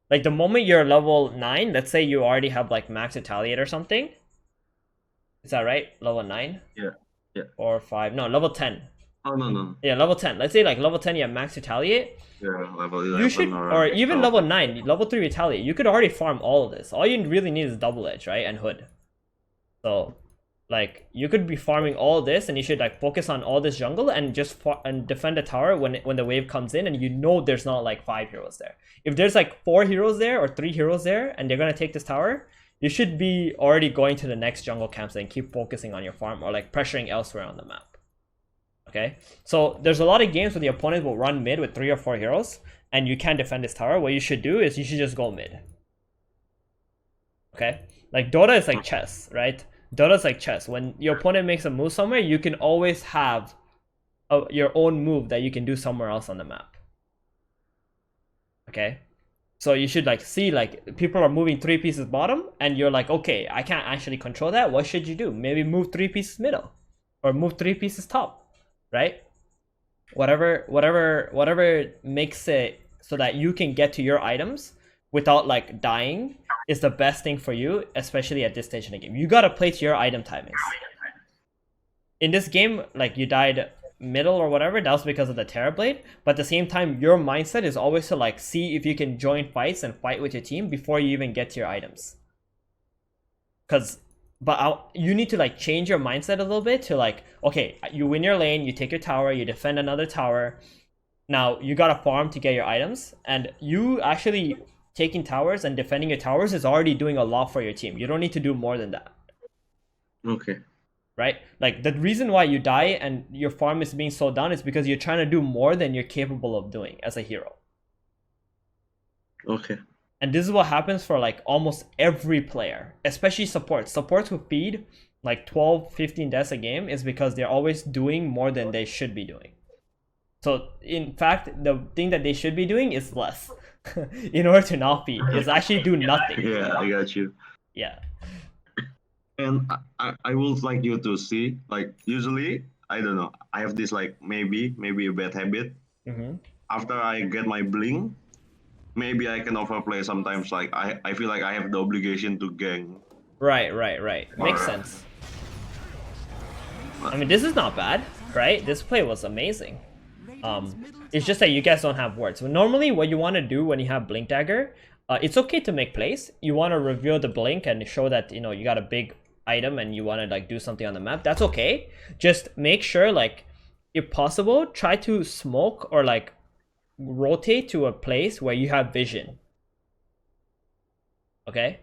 Like the moment you're level 9, let's say you already have like max retaliate or something, is that right? Level 9? Yeah. Or 5, no, level 10. Oh no. Yeah, level 10. Let's say like level 10 you have max retaliate. Yeah, level 11. You should, or even level 9, level 3 retaliate. You could already farm all of this. All you really need is double edge, right? And Hood. So, like, you could be farming all this, and you should like focus on all this jungle and just and defend the tower when the wave comes in, and you know there's not like 5 heroes there. If there's like 4 heroes there or 3 heroes there, and they're gonna take this tower, you should be already going to the next jungle camps and keep focusing on your farm or like pressuring elsewhere on the map. Okay, so there's a lot of games where the opponent will run mid with 3 or 4 heroes and you can't defend this tower. What you should do is you should just go mid. Okay, like Dota is like chess, right? Dota is like chess. When your opponent makes a move somewhere, you can always have your own move that you can do somewhere else on the map. Okay, so you should like see like people are moving 3 pieces bottom, and you're like, okay, I can't actually control that. What should you do? Maybe move 3 pieces middle, or move 3 pieces top, right? Whatever makes it so that you can get to your items without like dying is the best thing for you, especially at this stage in the game. You gotta play to your item timings. In this game, like you died middle or whatever, that was because of the Terror Blade, but at the same time, your mindset is always to like see if you can join fights and fight with your team before you even get to your items. You need to like change your mindset a little bit to like, okay, you win your lane, you take your tower, you defend another tower. Now you gotta farm to get your items, and you actually taking towers and defending your towers is already doing a lot for your team. You don't need to do more than that. Okay. Right? Like the reason why you die and your farm is being slowed down is because you're trying to do more than you're capable of doing as a hero. Okay. And this is what happens for like almost every player, especially supports. Supports who feed like 12, 15 deaths a game is because they're always doing more than they should be doing. So in fact, the thing that they should be doing is less. In order to not feed, is actually do nothing. Yeah, I got you. Yeah. And I would like you to see, like, usually, I don't know, I have this, like, maybe a bad habit. Mm-hmm. After I get my bling, maybe I can overplay sometimes. Like, I feel like I have the obligation to gang. Right. Makes sense. I mean, this is not bad, right? This play was amazing. It's just that you guys don't have words. Normally, what you want to do when you have Blink Dagger, it's okay to make plays. You want to reveal the blink and show that, you know, you got a big item and you want to like do something on the map. That's okay. Just make sure, like, if possible, try to smoke or like rotate to a place where you have vision. Okay?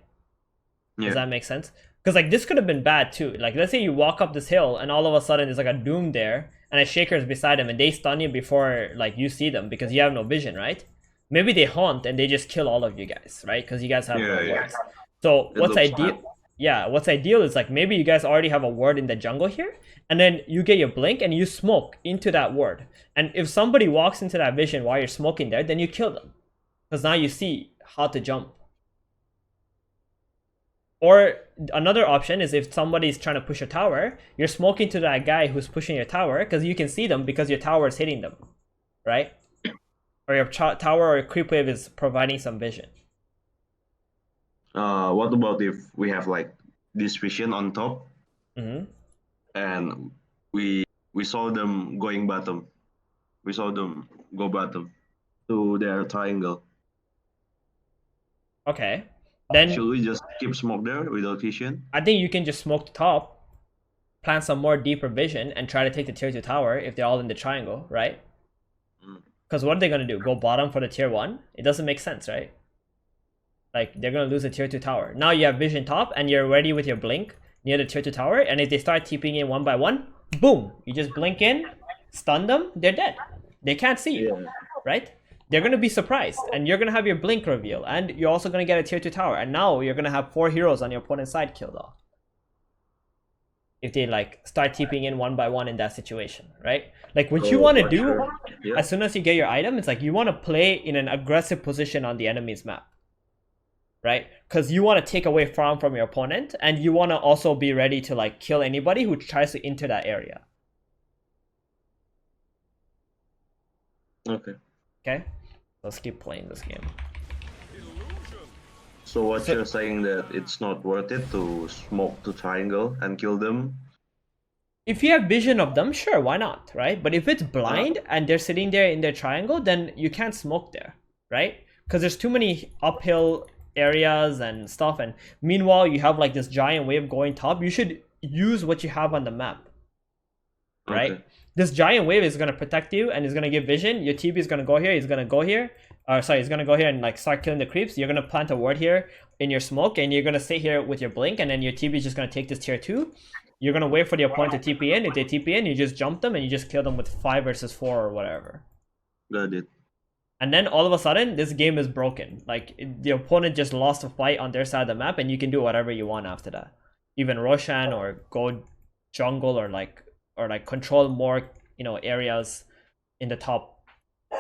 Yeah. Does that make sense? Because like this could have been bad too. Like let's say you walk up this hill and all of a sudden there's like a Doom there and a Shaker is beside them and they stun you before like you see them because you have no vision, right? Maybe they haunt and they just kill all of you guys, right? Because you guys have no wards. So what's ideal? Yeah, what's ideal is like maybe you guys already have a ward in the jungle here, and then you get your blink and you smoke into that ward. And if somebody walks into that vision while you're smoking there, then you kill them, because now you see how to jump. Or another option is if somebody's trying to push a tower, you're smoking to that guy who's pushing your tower because you can see them because your tower is hitting them, right? Or your tower or your creep wave is providing some vision. What about if we have like this vision on top, and we saw them going bottom, we saw them go bottom to their triangle. Okay. Then should we just keep smoke there without vision? I think you can just smoke the top, plant some more deeper vision, and try to take the tier 2 tower if they're all in the triangle, right? Because what are they going to do? Go bottom for the tier 1? It doesn't make sense, right? Like, they're going to lose the tier 2 tower. Now you have vision top, and you're ready with your blink near the tier 2 tower, and if they start TPing in one by one, boom! You just blink in, stun them, they're dead. They can't see you, right? They're going to be surprised, and you're going to have your blink reveal, and you're also going to get a tier 2 tower, and now you're going to have 4 heroes on your opponent's side killed off. If they like start TPing in one by one in that situation, right? Like what you want to do as soon as you get your item, it's like you want to play in an aggressive position on the enemy's map, right? Because you want to take away farm from your opponent, and you want to also be ready to like kill anybody who tries to enter that area. Okay, let's keep playing this game. So what you're saying that it's not worth it to smoke to triangle and kill them? If you have vision of them, sure, why not, right? But if it's blind and they're sitting there in their triangle, then you can't smoke there, right? Because there's too many uphill areas and stuff, and meanwhile you have like this giant wave going top. You should use what you have on the map, right? Okay. This giant wave is going to protect you and is going to give vision. Your TP is going to go here, he's going to go here. He's going to go here and like start killing the creeps. You're going to plant a ward here in your smoke, and you're going to stay here with your blink, and then your TP is just going to take this tier 2. You're going to wait for the opponent to TP in. If they TP in, you just jump them and you just kill them with 5 versus 4 or whatever. Got it. And then all of a sudden, this game is broken. Like, the opponent just lost a fight on their side of the map, and you can do whatever you want after that. Even Roshan, or go jungle, or like control more, you know, areas in the top,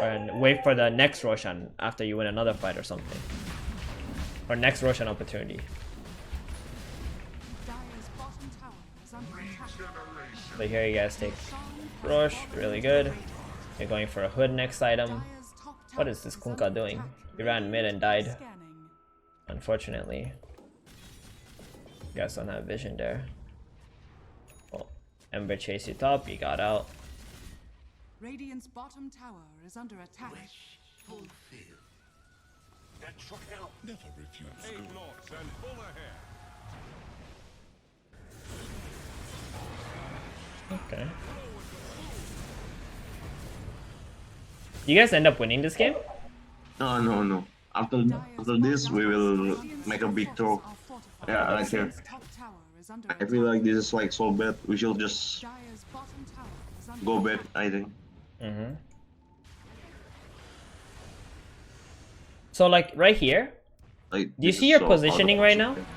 and wait for the next Roshan after you win another fight or something. Or next Roshan opportunity. Dire's bottom tower is under attack. So here you guys take Rosh, really good. You're going for a hood next item. Dire's top What tower is this is Kunkka under doing? attack. He ran mid and died, Scanning. unfortunately. You guys don't have vision there. Well, Ember chased you top, you got out. Radiant's bottom tower is under attack. Never refuse. 8 knots and full ahead. Okay. You guys end up winning this game? No. After this, we will make a big throw. Yeah, like here. Top tower is under I feel like this is like so bad. We should just Dire's bottom tower is under go back, I think. Mm-hmm. So like right here, Like, do you this see is your so out of positioning right now? position.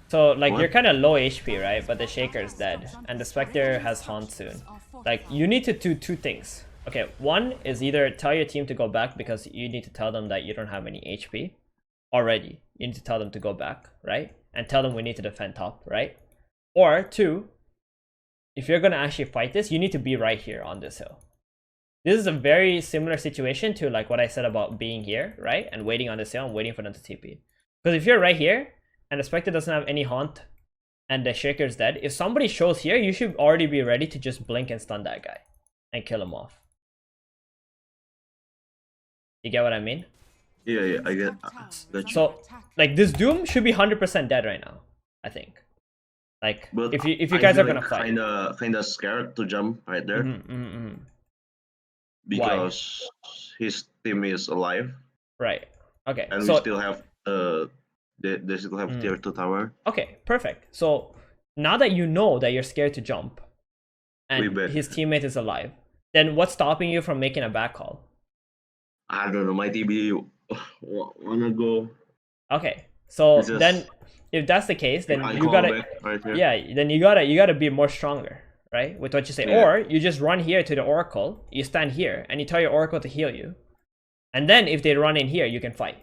So like What? you're kind of low HP, right? But the Shaker's dead, and the Spectre has Haunt soon. Like you need to do two things. Okay, one is either tell your team to go back because you need to tell them that you don't have any HP already. You need to tell them to go back, right? And tell them we need to defend top, right? Or two, if you're gonna actually fight this, you need to be right here on this hill. This is a very similar situation to like what I said about being here, right? And waiting on this hill and waiting for them to TP. Because if you're right here and the Spectre doesn't have any haunt and the Shaker's dead, if somebody shows here, you should already be ready to just blink and stun that guy and kill him off. You get what I mean? Yeah, I get. That So like this Doom should be 100% dead right now, I think. Like But if you I guys are feel gonna fight. Kinda scared to jump right there because his team is alive Right. Okay. and So we still have they still have tier 2 tower. okay, perfect. So now that you know that you're scared to jump We and bet. his teammate is alive, then what's stopping you from making a back call? I don't know. My TB wanna go. Okay. So It's just- then if that's the case, then I you call gotta back right here. yeah, then you gotta be more stronger, right? With what you say. Yeah. Or you just run here to the Oracle, you stand here, and you tell your Oracle to heal you. And then if they run in here, you can fight.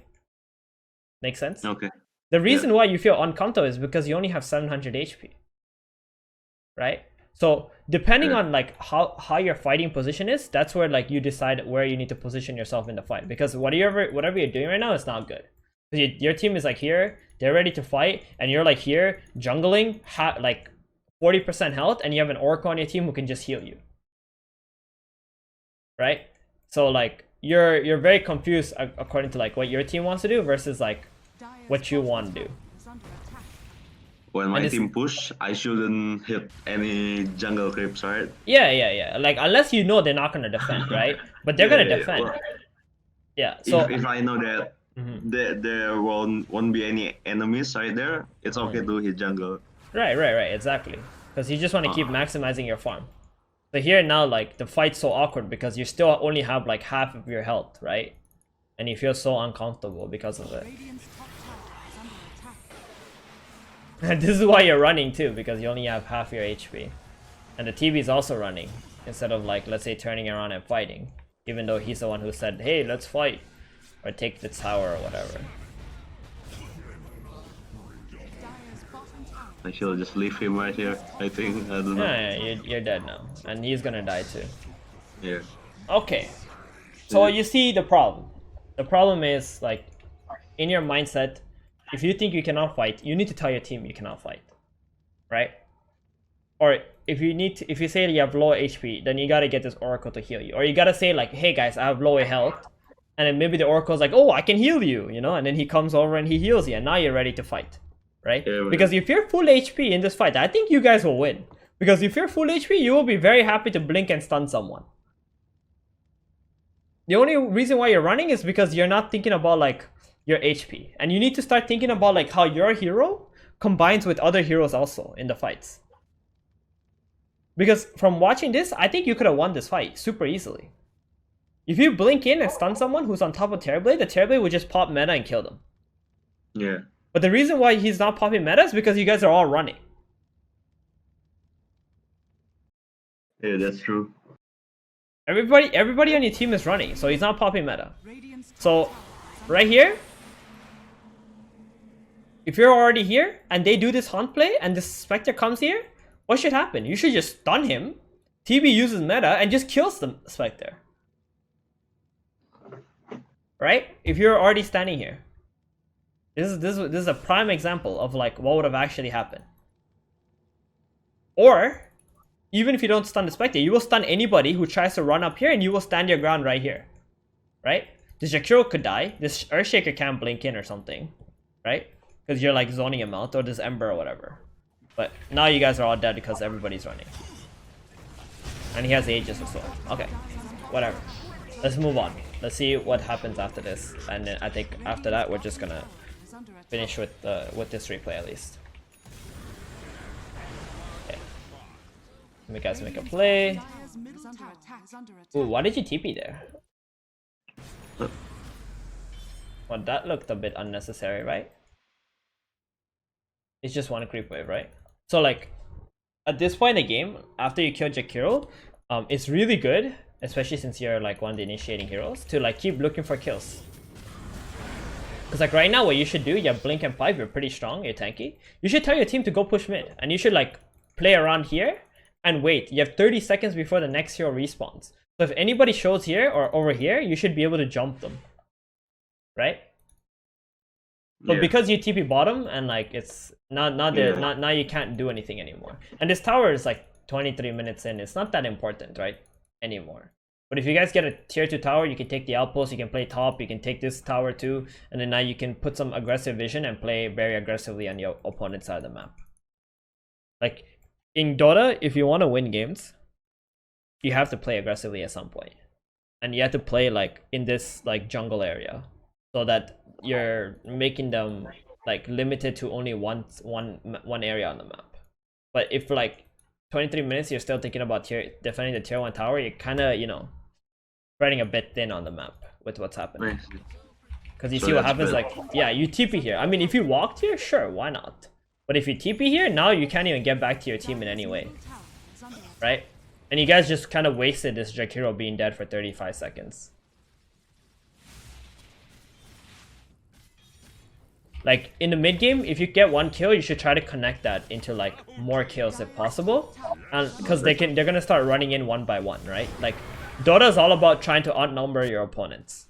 Make sense? Okay. The reason why you feel uncomfortable is because you only have 700 HP. Right? So depending Yeah. on like how your fighting position is, that's where like you decide where you need to position yourself in the fight. Because whatever you're doing right now is not good. Your team is like here, they're ready to fight, and you're like here jungling, like 40% health, and you have an Oracle on your team who can just heal you. Right? So like you're very confused according to like what your team wants to do versus like Dire's what you bottom want to tower do. is under attack. When my And it's- team push, I shouldn't hit any jungle creeps, right? Yeah. Like unless you know they're not gonna defend, right? But they're gonna defend. Well, Yeah. So if I know that Mhm. there won't be any enemies right there, it's okay to hit jungle. right, exactly. Because you just want to keep maximizing your farm. So here now, like the fight's so awkward because you still only have like half of your health, right? And you feel so uncomfortable because of it. Radiant's top tower is under attack. And this is why you're running too, because you only have half your HP. And the TV is also running instead of like, let's say, turning around and fighting. Even though he's the one who said, hey, let's fight. Or take the tower or whatever. Dire's bottom tower I should just leave him right here. I think. I don't know. Yeah, you're dead now. And he's gonna die too. Yeah. Okay. So you see the problem. The problem is like in your mindset, if you think you cannot fight, you need to tell your team you cannot fight. Right? Or if you say you have low HP, then you gotta get this Oracle to heal you. Or you gotta say like, hey guys, I have low health. And then maybe the Oracle's like, oh, I can heal you, you know, and then he comes over and he heals you, and now you're ready to fight. Right? Yeah, Because if you're full HP in this fight, I think you guys will win. Because if you're full HP, you will be very happy to blink and stun someone. The only reason why you're running is because you're not thinking about like your HP. And you need to start thinking about like how your hero combines with other heroes also in the fights. Because from watching this, I think you could have won this fight super easily. If you blink in and stun someone who's on top of Terrorblade, the Terrorblade would just pop meta and kill them. Yeah. But the reason why he's not popping meta is because you guys are all running. Yeah, that's true. Everybody on your team is running, so he's not popping meta. So, right here, if you're already here and they do this haunt play and this Spectre comes here, what should happen? You should just stun him, TB uses meta, and just kills the Spectre. Right? If you're already standing here. This is a prime example of like what would have actually happened. Or, even if you don't stun the Spectre, you will stun anybody who tries to run up here and you will stand your ground right here. Right? This Jakiro could die, this Earthshaker can't blink in or something. Right? Because you're like zoning him out, or this Ember or whatever. But now you guys are all dead because everybody's running. And he has Aegis as well. Okay, whatever. Let's move on. Let's see what happens after this. And then I think after that we're just gonna finish with this replay at least. Okay. Let me guys make a play. Ooh, why did you TP there? Well, that looked a bit unnecessary, right? It's just one creep wave, right? So like, at this point in the game, after you kill Jakiro, it's really good, especially since you're like one of the initiating heroes, to like keep looking for kills. Because like right now, what you should do, you have Blink and 5, you're pretty strong, you're tanky. You should tell your team to go push mid, and you should like play around here and wait. You have 30 seconds before the next hero respawns. So if anybody shows here or over here, you should be able to jump them, right? But because you TP bottom and like it's not you can't do anything anymore. And this tower is like 23 minutes in. It's not that important, right? Anymore. But if you guys get a tier 2 tower, you can take the outpost, you can play top, you can take this tower too, and then now you can put some aggressive vision and play very aggressively on your opponent's side of the map. Like in Dota, if you want to win games, you have to play aggressively at some point. And you have to play like in this like jungle area, so that you're making them like limited to only one area on the map. But if like 23 minutes you're still thinking about defending the tier 1 tower, you're kind of, you know, spreading a bit thin on the map with what's happening. Because you see what happens, like, yeah, you TP here. I mean, if you walked here, sure, why not? But if you TP here, now you can't even get back to your team in any way. Right? And you guys just kind of wasted this Jakiro being dead for 35 seconds. Like in the mid game, if you get one kill, you should try to connect that into like more kills if possible, and because they're gonna start running in one by one, right? Like Dota is all about trying to outnumber your opponents.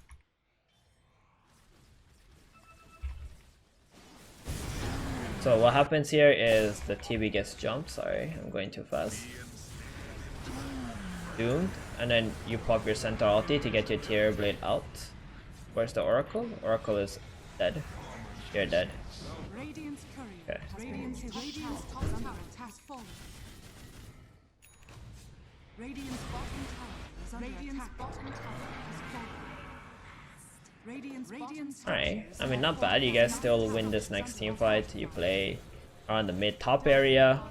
So what happens here is the TB gets jumped. Sorry, I'm going too fast. Doomed, and then you pop your Centaur ulti to get your Terrorblade out. Where's the Oracle? Oracle is dead. You're dead. Okay. Alright, I mean not bad. You guys still win this next team fight. You play around the mid top area.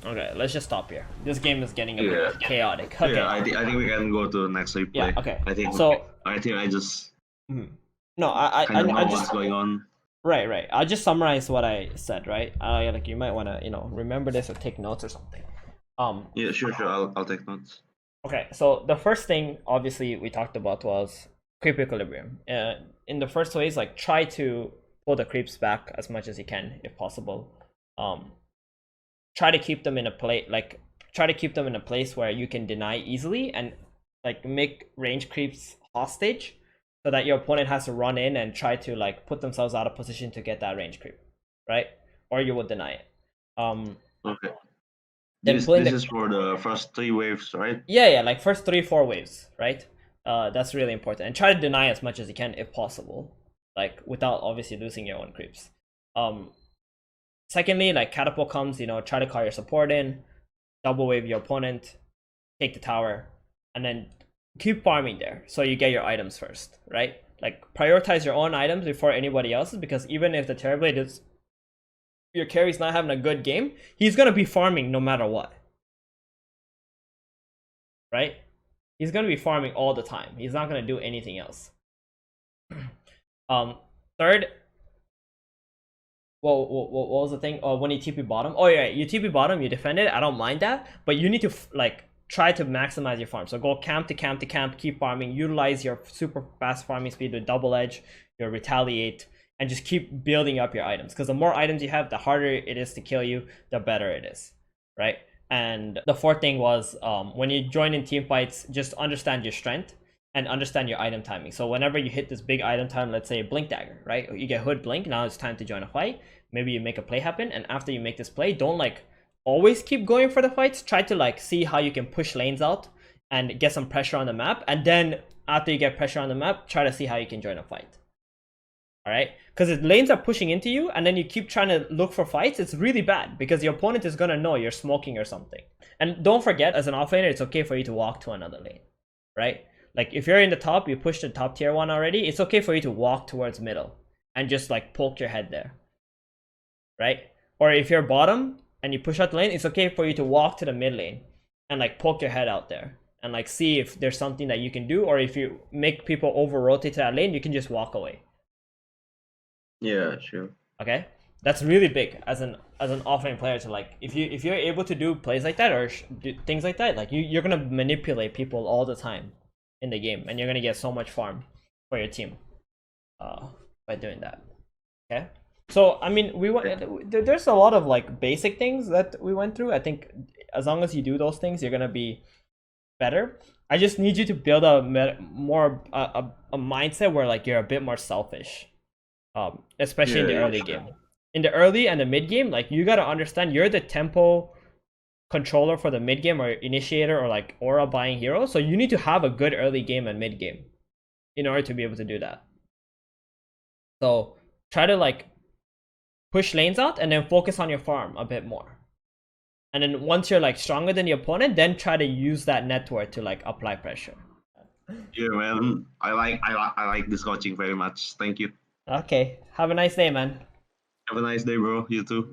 Okay, let's just stop here. This game is getting a bit chaotic. Okay. Yeah, I think we can go to the next replay. Yeah, okay. I think I just no, I know just what's going on. Right. I'll just summarize what I said, right? Like you might want to, you know, remember this or take notes or something. Yeah, sure. I'll take notes. Okay, so the first thing obviously we talked about was creep equilibrium. In the first way is like try to pull the creeps back as much as you can if possible. Try to keep them in a place where you can deny easily and like make range creeps hostage, so that your opponent has to run in and try to like put themselves out of position to get that range creep, right? Or you would deny it. Okay. This is for the first 3 waves, right? Yeah, like first 3-4 waves, right? That's really important, and try to deny as much as you can if possible, like without obviously losing your own creeps. Secondly, like catapult comes, you know, try to call your support in, double wave your opponent, take the tower, and then keep farming there so you get your items first, right? Like prioritize your own items before anybody else's, because even if the Terrorblade is your carry's not having a good game, he's gonna be farming no matter what. Right? He's gonna be farming all the time. He's not gonna do anything else. Third, well, what was the thing? Oh, when you TP bottom. Oh yeah, you TP bottom, you defend it. I don't mind that, but you need to like try to maximize your farm. So go camp to camp to camp, keep farming. Utilize your super fast farming speed with double edge, your retaliate, and just keep building up your items. Because the more items you have, the harder it is to kill you, the better it is, right? And the fourth thing was when you join in team fights, just understand your strength and understand your item timing. So whenever you hit this big item time, let's say blink dagger, right? You get hood blink, now it's time to join a fight. Maybe you make a play happen, and after you make this play, don't like always keep going for the fights. Try to like see how you can push lanes out and get some pressure on the map, and then after you get pressure on the map, try to see how you can join a fight. All right, because if lanes are pushing into you and then you keep trying to look for fights, it's really bad because your opponent is gonna know you're smoking or something. And don't forget, as an offlaner, it's okay for you to walk to another lane, right? Like if you're in the top, you push the top tier 1 already, it's okay for you to walk towards middle and just like poke your head there, right? Or if you're bottom and you push out the lane, it's okay for you to walk to the mid lane and like poke your head out there and like see if there's something that you can do, or if you make people over rotate to that lane, you can just walk away. Yeah, sure. Okay, that's really big as an offlane player to like, if you're able to do plays like that or do things like that, like you're gonna manipulate people all the time in the game, and you're gonna get so much farm for your team by doing that. Okay, so I mean, there's a lot of like basic things that we went through. I think as long as you do those things, you're gonna be better. I just need you to build a mindset where like you're a bit more selfish. Especially in the early game. In the early and the mid game, like you gotta understand you're the tempo controller for the mid game or initiator or like aura buying hero. So you need to have a good early game and mid game in order to be able to do that. So try to like push lanes out and then focus on your farm a bit more. And then once you're like stronger than the opponent, then try to use that network to like apply pressure. Yeah, man. I like this coaching very much. Thank you. Okay, have a nice day, man. Have a nice day, bro. You too.